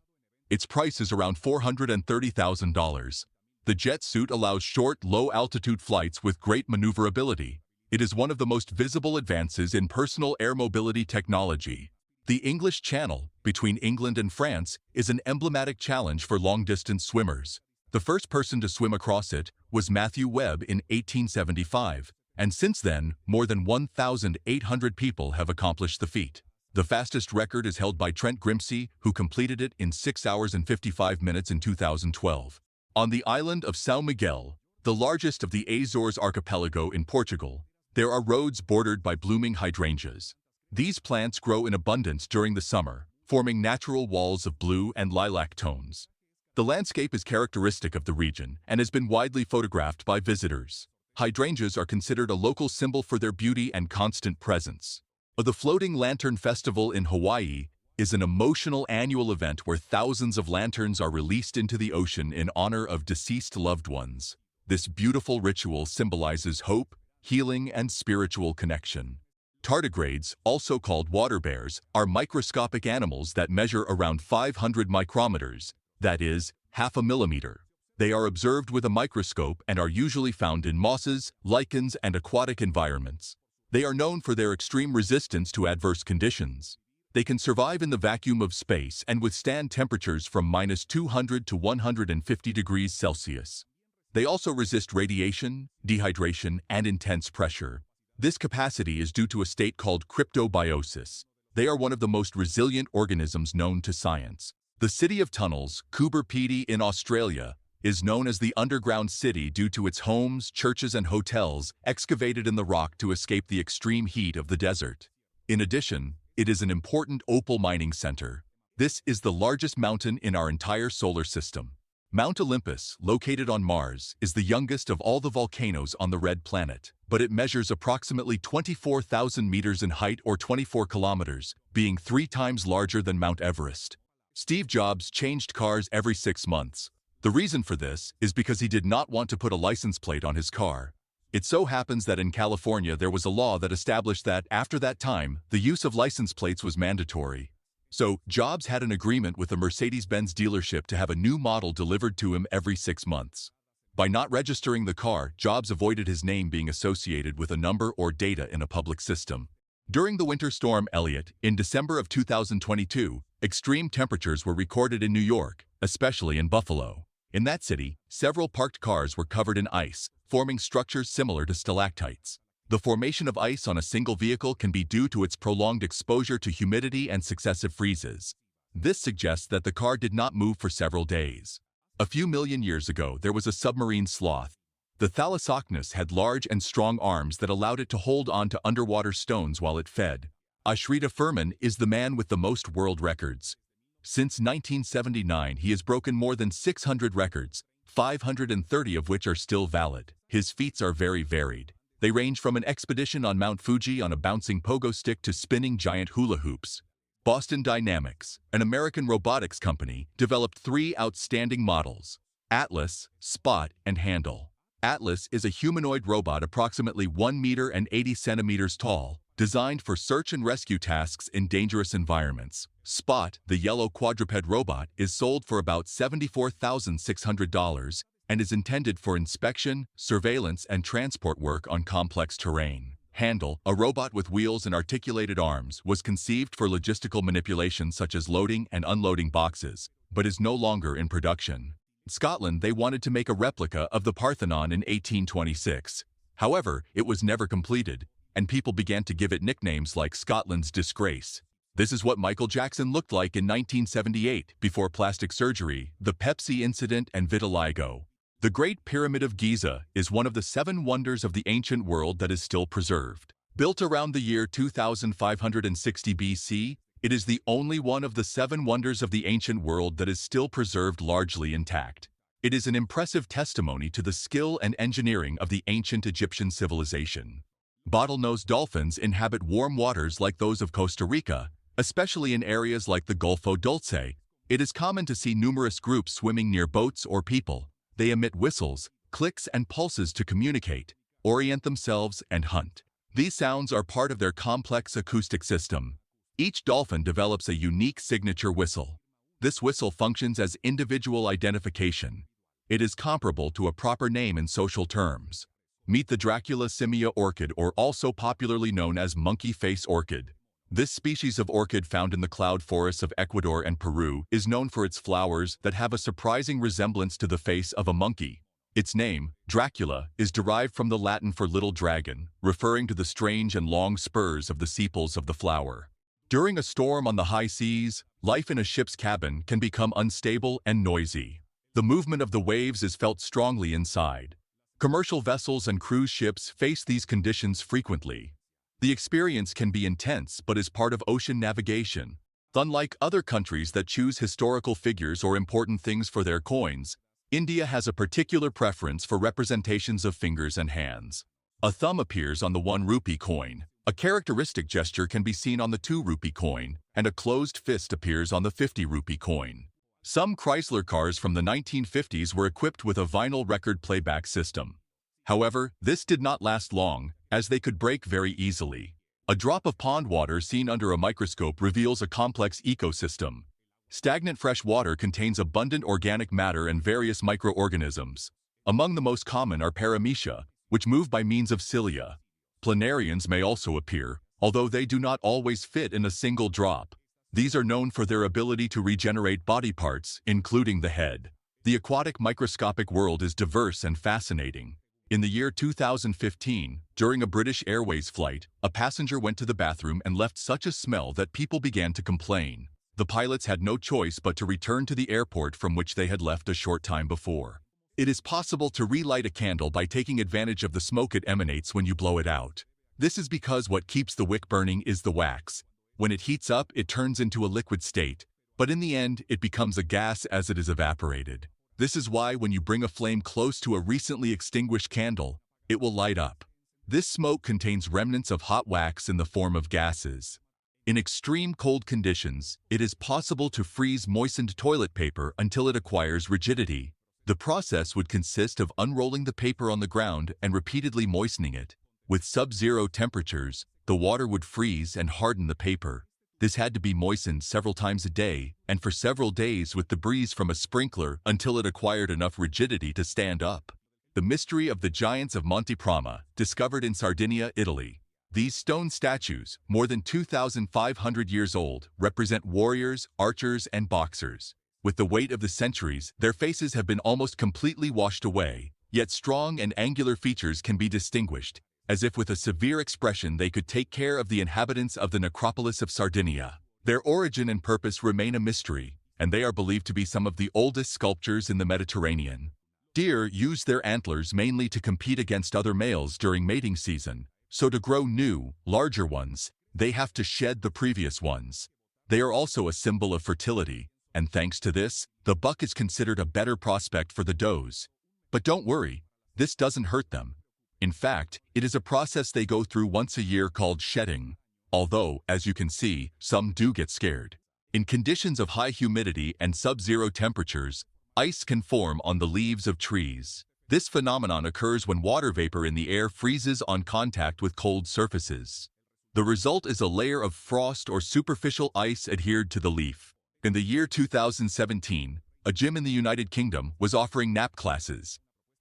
Its price is around $430,000. The jet suit allows short, low-altitude flights with great maneuverability. It is one of the most visible advances in personal air mobility technology. The English Channel, between England and France, is an emblematic challenge for long-distance swimmers. The first person to swim across it was Matthew Webb in 1875, and since then, more than 1,800 people have accomplished the feat. The fastest record is held by Trent Grimsey, who completed it in 6 hours and 55 minutes in 2012. On the island of São Miguel, the largest of the Azores archipelago in Portugal, there are roads bordered by blooming hydrangeas. These plants grow in abundance during the summer, forming natural walls of blue and lilac tones. The landscape is characteristic of the region and has been widely photographed by visitors. Hydrangeas are considered a local symbol for their beauty and constant presence. The Floating Lantern Festival in Hawaii is an emotional annual event where thousands of lanterns are released into the ocean in honor of deceased loved ones. This beautiful ritual symbolizes hope, healing, and spiritual connection. Tardigrades, also called water bears, are microscopic animals that measure around 500 micrometers, that is, half a millimeter. They are observed with a microscope and are usually found in mosses, lichens, and aquatic environments. They are known for their extreme resistance to adverse conditions. They can survive in the vacuum of space and withstand temperatures from -200 to 150 degrees Celsius. They also resist radiation, dehydration, and intense pressure. This capacity is due to a state called cryptobiosis. They are one of the most resilient organisms known to science. The city of tunnels, Coober Pedy in Australia, is known as the underground city due to its homes, churches, and hotels excavated in the rock to escape the extreme heat of the desert. In addition, it is an important opal mining center. This is the largest mountain in our entire solar system. Mount Olympus, located on Mars, is the youngest of all the volcanoes on the red planet, but it measures approximately 24,000 meters in height or 24 kilometers, being 3 times larger than Mount Everest. Steve Jobs changed cars every 6 months. The reason for this is because he did not want to put a license plate on his car. It so happens that in California there was a law that established that, after that time, the use of license plates was mandatory. So, Jobs had an agreement with the Mercedes-Benz dealership to have a new model delivered to him every 6 months. By not registering the car, Jobs avoided his name being associated with a number or data in a public system. During the winter storm Elliott, in December of 2022, extreme temperatures were recorded in New York, especially in Buffalo. In that city, several parked cars were covered in ice, forming structures similar to stalactites. The formation of ice on a single vehicle can be due to its prolonged exposure to humidity and successive freezes. This suggests that the car did not move for several days. A few million years ago, there was a submarine sloth. The Thalassocnus had large and strong arms that allowed it to hold on to underwater stones while it fed. Ashrita Furman is the man with the most world records. Since 1979, he has broken more than 600 records, 530 of which are still valid. His feats are very varied. They range from an expedition on Mount Fuji on a bouncing pogo stick to spinning giant hula hoops. Boston Dynamics, an American robotics company, developed 3 outstanding models: Atlas, Spot, and Handle. Atlas is a humanoid robot approximately 1 meter and 80 centimeters tall, designed for search and rescue tasks in dangerous environments. Spot, the yellow quadruped robot, is sold for about $74,600 and is intended for inspection, surveillance, and transport work on complex terrain. Handle, a robot with wheels and articulated arms, was conceived for logistical manipulation such as loading and unloading boxes, but is no longer in production. In Scotland, they wanted to make a replica of the Parthenon in 1826. However, it was never completed, and people began to give it nicknames like Scotland's Disgrace. This is what Michael Jackson looked like in 1978 before plastic surgery, the Pepsi incident, and vitiligo. The Great Pyramid of Giza is one of the 7 wonders of the ancient world that is still preserved. Built around the year 2560 BC, it is the only one of the 7 wonders of the ancient world that is still preserved largely intact. It is an impressive testimony to the skill and engineering of the ancient Egyptian civilization. Bottlenose dolphins inhabit warm waters like those of Costa Rica, especially in areas like the Golfo Dulce. It is common to see numerous groups swimming near boats or people. They emit whistles, clicks, and pulses to communicate, orient themselves, and hunt. These sounds are part of their complex acoustic system. Each dolphin develops a unique signature whistle. This whistle functions as individual identification. It is comparable to a proper name in social terms. Meet the Dracula simia orchid, or also popularly known as monkey face orchid. This species of orchid, found in the cloud forests of Ecuador and Peru, is known for its flowers that have a surprising resemblance to the face of a monkey. Its name, Dracula, is derived from the Latin for little dragon, referring to the strange and long spurs of the sepals of the flower. During a storm on the high seas, life in a ship's cabin can become unstable and noisy. The movement of the waves is felt strongly inside. Commercial vessels and cruise ships face these conditions frequently. The experience can be intense but is part of ocean navigation. Unlike other countries that choose historical figures or important things for their coins, India has a particular preference for representations of fingers and hands. A thumb appears on the 1 rupee coin. A characteristic gesture can be seen on the 2 rupee coin, and a closed fist appears on the 50 rupee coin. Some Chrysler cars from the 1950s were equipped with a vinyl record playback system. However, this did not last long, as they could break very easily. A drop of pond water seen under a microscope reveals a complex ecosystem. Stagnant fresh water contains abundant organic matter and various microorganisms. Among the most common are paramecia, which move by means of cilia. Planarians may also appear, although they do not always fit in a single drop. These are known for their ability to regenerate body parts, including the head. The aquatic microscopic world is diverse and fascinating. In the year 2015, during a British Airways flight, a passenger went to the bathroom and left such a smell that people began to complain. The pilots had no choice but to return to the airport from which they had left a short time before. It is possible to relight a candle by taking advantage of the smoke it emanates when you blow it out. This is because what keeps the wick burning is the wax. When it heats up, it turns into a liquid state, but in the end, it becomes a gas as it is evaporated. This is why when you bring a flame close to a recently extinguished candle, it will light up. This smoke contains remnants of hot wax in the form of gases. In extreme cold conditions, it is possible to freeze moistened toilet paper until it acquires rigidity. The process would consist of unrolling the paper on the ground and repeatedly moistening it. With sub-zero temperatures, the water would freeze and harden the paper. This had to be moistened several times a day and for several days with the breeze from a sprinkler until it acquired enough rigidity to stand up. The mystery of the giants of Monte Prama, discovered in Sardinia, Italy. These stone statues, more than 2,500 years old, represent warriors, archers, and boxers. With the weight of the centuries, their faces have been almost completely washed away, yet strong and angular features can be distinguished. As if with a severe expression they could take care of the inhabitants of the necropolis of Sardinia. Their origin and purpose remain a mystery, and they are believed to be some of the oldest sculptures in the Mediterranean. Deer use their antlers mainly to compete against other males during mating season, so to grow new, larger ones, they have to shed the previous ones. They are also a symbol of fertility, and thanks to this, the buck is considered a better prospect for the does. But don't worry, this doesn't hurt them. In fact, it is a process they go through once a year called shedding, although, as you can see, some do get scared. In conditions of high humidity and sub-zero temperatures, ice can form on the leaves of trees. This phenomenon occurs when water vapor in the air freezes on contact with cold surfaces. The result is a layer of frost or superficial ice adhered to the leaf. In the year 2017, a gym in the United Kingdom was offering nap classes.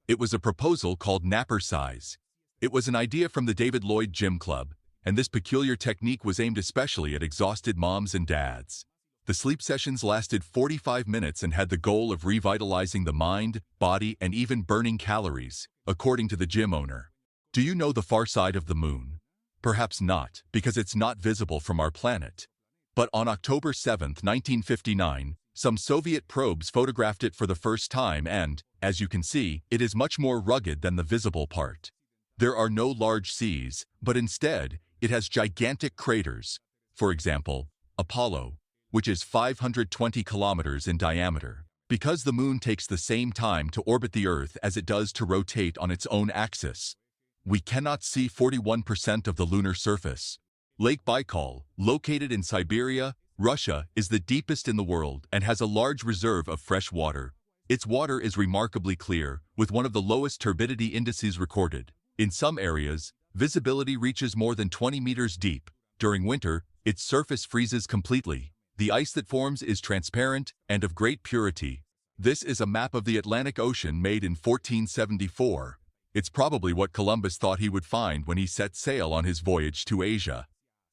It was a proposal called Napper Size. It was an idea from the David Lloyd Gym Club, and this peculiar technique was aimed especially at exhausted moms and dads. The sleep sessions lasted 45 minutes and had the goal of revitalizing the mind, body, and even burning calories, according to the gym owner. Do you know the far side of the moon? Perhaps not, because it's not visible from our planet. But on October 7, 1959, some Soviet probes photographed it for the first time and, as you can see, it is much more rugged than the visible part. There are no large seas, but instead, it has gigantic craters. For example, Apollo, which is 520 kilometers in diameter. Because the moon takes the same time to orbit the Earth as it does to rotate on its own axis, we cannot see 41% of the lunar surface. Lake Baikal, located in Siberia, Russia, is the deepest in the world and has a large reserve of fresh water. Its water is remarkably clear, with one of the lowest turbidity indices recorded. In some areas, visibility reaches more than 20 meters deep. During winter, its surface freezes completely. The ice that forms is transparent and of great purity. This is a map of the Atlantic Ocean made in 1474. It's probably what Columbus thought he would find when he set sail on his voyage to Asia.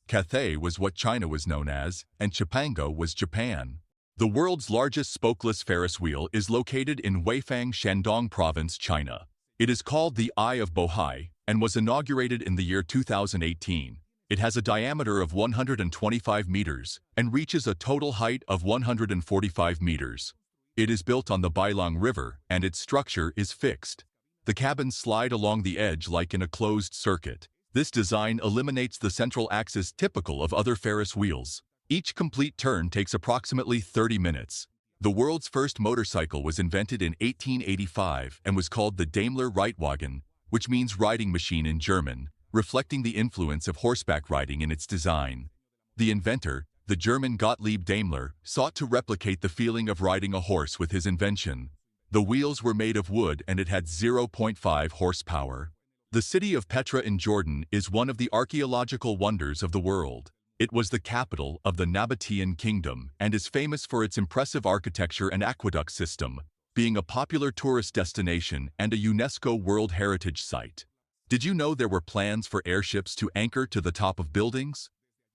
Cathay was what China was known as, and Chipango was Japan. The world's largest spokeless Ferris wheel is located in Weifang, Shandong Province, China. It is called the Eye of Bohai and was inaugurated in the year 2018. It has a diameter of 125 meters and reaches a total height of 145 meters. It is built on the Bailang River and its structure is fixed. The cabins slide along the edge like in a closed circuit. This design eliminates the central axis typical of other Ferris wheels. Each complete turn takes approximately 30 minutes. The world's first motorcycle was invented in 1885 and was called the Daimler Reitwagen, which means riding machine in German, reflecting the influence of horseback riding in its design. The inventor, the German Gottlieb Daimler, sought to replicate the feeling of riding a horse with his invention. The wheels were made of wood and it had 0.5 horsepower. The city of Petra in Jordan is one of the archaeological wonders of the world. It was the capital of the Nabatean kingdom and is famous for its impressive architecture and aqueduct system, being a popular tourist destination and a UNESCO World Heritage Site. Did you know there were plans for airships to anchor to the top of buildings?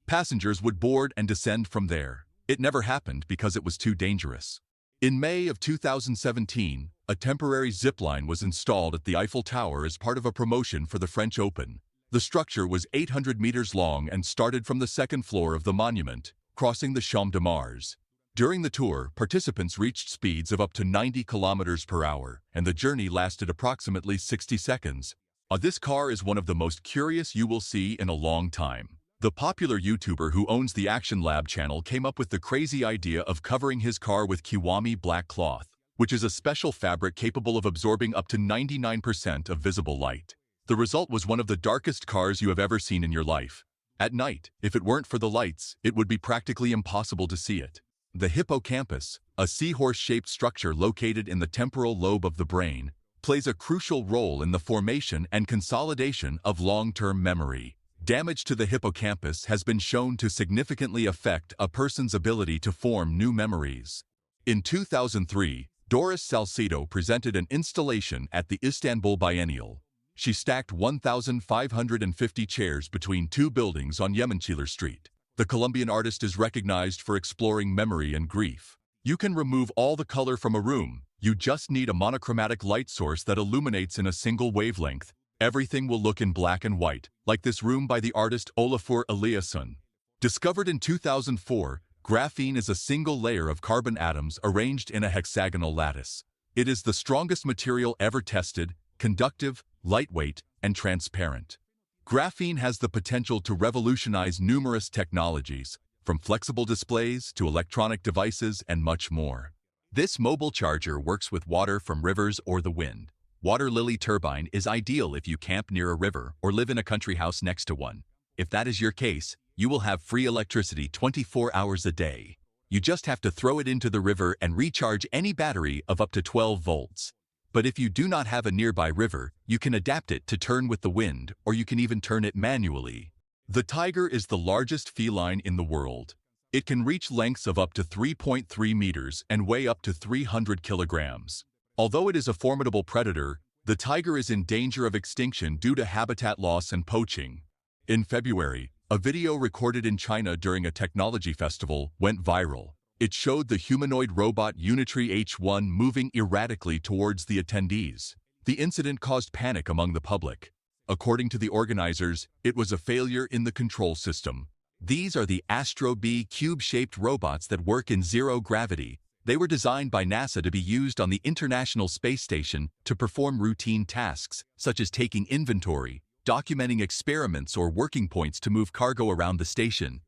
Passengers would board and descend from there. It never happened because it was too dangerous. In May of 2017, a temporary zipline was installed at the Eiffel Tower as part of a promotion for the French Open. The structure was 800 meters long and started from the second floor of the monument, crossing the Champ de Mars. During the tour, participants reached speeds of up to 90 kilometers per hour, and the journey lasted approximately 60 seconds. This car is one of the most curious you will see in a long time. The popular YouTuber who owns the Action Lab channel came up with the crazy idea of covering his car with Kiwami black cloth, which is a special fabric capable of absorbing up to 99% of visible light. The result was one of the darkest cars you have ever seen in your life. At night, if it weren't for the lights, it would be practically impossible to see it. The hippocampus, a seahorse-shaped structure located in the temporal lobe of the brain, plays a crucial role in the formation and consolidation of long-term memory. Damage to the hippocampus has been shown to significantly affect a person's ability to form new memories. In 2003, Doris Salcedo presented an installation at the Istanbul Biennial. She stacked 1,550 chairs between two buildings on Yemençiler Street. The Colombian artist is recognized for exploring memory and grief. You can remove all the color from a room. You just need a monochromatic light source that illuminates in a single wavelength. Everything will look in black and white, like this room by the artist Olafur Eliasson. Discovered in 2004, graphene is a single layer of carbon atoms arranged in a hexagonal lattice. It is the strongest material ever tested, conductive, lightweight, and transparent. Graphene has the potential to revolutionize numerous technologies, from flexible displays to electronic devices and much more. This mobile charger works with water from rivers or the wind. Water lily turbine is ideal if you camp near a river or live in a country house next to one. If that is your case, you will have free electricity 24 hours a day. You just have to throw it into the river and recharge any battery of up to 12 volts. But if you do not have a nearby river, you can adapt it to turn with the wind, or you can even turn it manually. The tiger is the largest feline in the world. It can reach lengths of up to 3.3 meters and weigh up to 300 kilograms. Although it is a formidable predator, the tiger is in danger of extinction due to habitat loss and poaching. In February, a video recorded in China during a technology festival went viral. It showed the humanoid robot Unitree H1 moving erratically towards the attendees. The incident caused panic among the public. According to the organizers, it was a failure in the control system. These are the Astro B cube-shaped robots that work in zero gravity. They were designed by NASA to be used on the International Space Station to perform routine tasks, such as taking inventory, documenting experiments, or working points to move cargo around the station.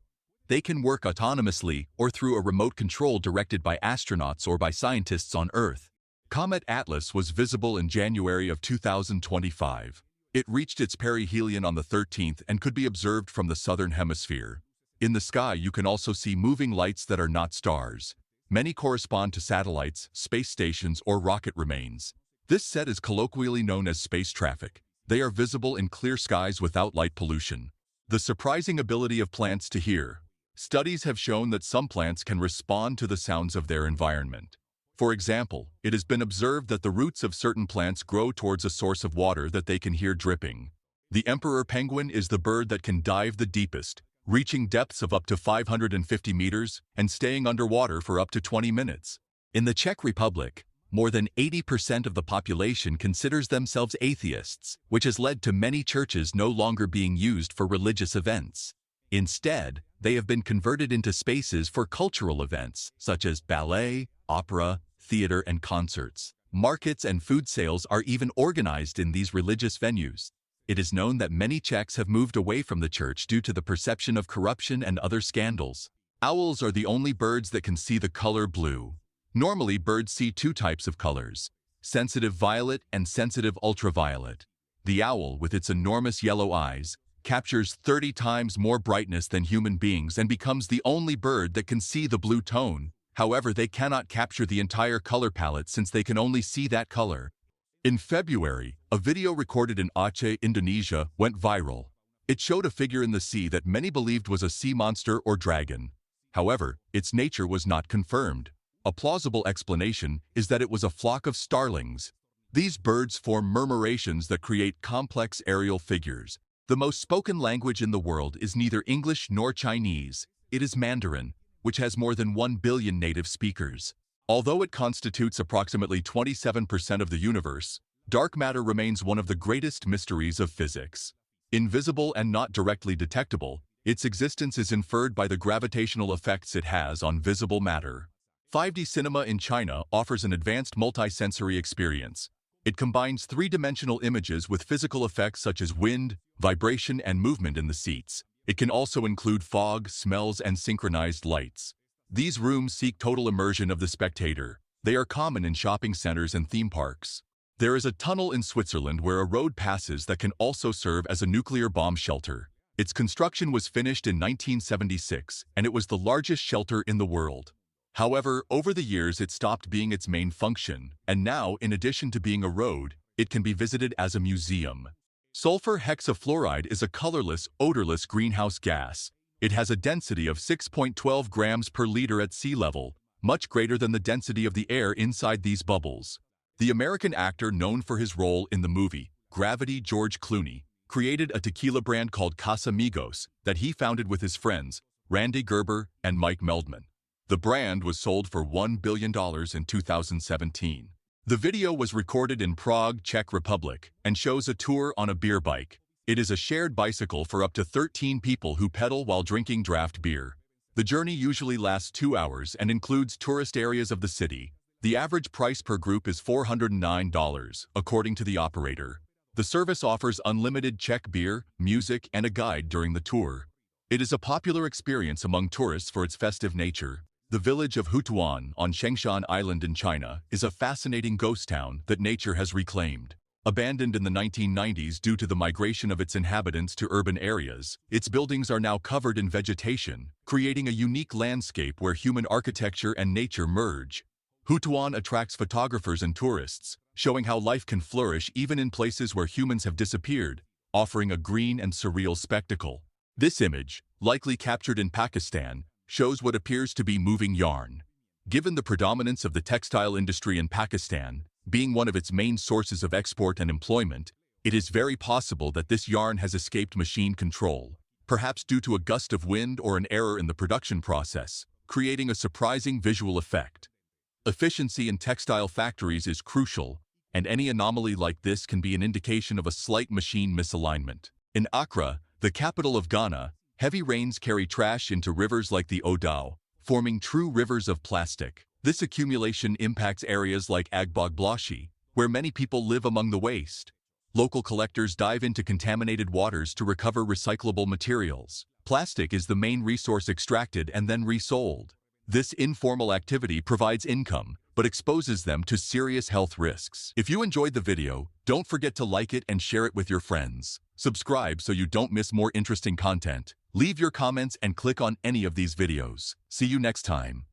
They can work autonomously or through a remote control directed by astronauts or by scientists on Earth. Comet Atlas was visible in January of 2025. It reached its perihelion on the 13th and could be observed from the southern hemisphere. In the sky, you can also see moving lights that are not stars. Many correspond to satellites, space stations, or rocket remains. This set is colloquially known as space traffic. They are visible in clear skies without light pollution. The surprising ability of plants to hear. Studies have shown that some plants can respond to the sounds of their environment. For example, it has been observed that the roots of certain plants grow towards a source of water that they can hear dripping. The emperor penguin is the bird that can dive the deepest, reaching depths of up to 550 meters and staying underwater for up to 20 minutes. In the Czech Republic, more than 80% of the population considers themselves atheists, which has led to many churches no longer being used for religious events. Instead, they have been converted into spaces for cultural events, such as ballet, opera, theater, and concerts. Markets and food sales are even organized in these religious venues. It is known that many Czechs have moved away from the church due to the perception of corruption and other scandals. Owls are the only birds that can see the color blue. Normally, birds see two types of colors: sensitive violet and sensitive ultraviolet. The owl, with its enormous yellow eyes, captures 30 times more brightness than human beings and becomes the only bird that can see the blue tone. However, they cannot capture the entire color palette since they can only see that color. In February, a video recorded in Aceh, Indonesia, went viral. It showed a figure in the sea that many believed was a sea monster or dragon. However, its nature was not confirmed. A plausible explanation is that it was a flock of starlings. These birds form murmurations that create complex aerial figures. The most spoken language in the world is neither English nor Chinese. It is Mandarin, which has more than 1 billion native speakers. Although it constitutes approximately 27% of the universe, dark matter remains one of the greatest mysteries of physics. Invisible and not directly detectable, its existence is inferred by the gravitational effects it has on visible matter. 5D cinema in China offers an advanced multisensory experience. It combines three-dimensional images with physical effects such as wind, vibration, and movement in the seats. It can also include fog, smells, and synchronized lights. These rooms seek total immersion of the spectator. They are common in shopping centers and theme parks. There is a tunnel in Switzerland where a road passes that can also serve as a nuclear bomb shelter. Its construction was finished in 1976, and it was the largest shelter in the world. However, over the years it stopped being its main function, and now, in addition to being a road, it can be visited as a museum. Sulfur hexafluoride is a colorless, odorless greenhouse gas. It has a density of 6.12 grams per liter at sea level, much greater than the density of the air inside these bubbles. The American actor known for his role in the movie Gravity, George Clooney, created a tequila brand called Casamigos that he founded with his friends, Randy Gerber and Mike Meldman. The brand was sold for $1 billion in 2017. The video was recorded in Prague, Czech Republic, and shows a tour on a beer bike. It is a shared bicycle for up to 13 people who pedal while drinking draft beer. The journey usually lasts 2 hours and includes tourist areas of the city. The average price per group is $409, according to the operator. The service offers unlimited Czech beer, music, and a guide during the tour. It is a popular experience among tourists for its festive nature. The village of Hutuan on Shengshan Island in China is a fascinating ghost town that nature has reclaimed. Abandoned in the 1990s due to the migration of its inhabitants to urban areas, its buildings are now covered in vegetation, creating a unique landscape where human architecture and nature merge. Hutuan attracts photographers and tourists, showing how life can flourish even in places where humans have disappeared, offering a green and surreal spectacle. This image, likely captured in Pakistan, shows what appears to be moving yarn. Given the predominance of the textile industry in Pakistan, being one of its main sources of export and employment, it is very possible that this yarn has escaped machine control, perhaps due to a gust of wind or an error in the production process, creating a surprising visual effect. Efficiency in textile factories is crucial, and any anomaly like this can be an indication of a slight machine misalignment. In Accra, the capital of Ghana, Heavy rains carry trash into rivers like the Odao, forming true rivers of plastic. This accumulation impacts areas like Agbogbloshie, where many people live among the waste. Local collectors dive into contaminated waters to recover recyclable materials. Plastic is the main resource extracted and then resold. This informal activity provides income, but exposes them to serious health risks. If you enjoyed the video, don't forget to like it and share it with your friends. Subscribe so you don't miss more interesting content. Leave your comments and click on any of these videos. See you next time.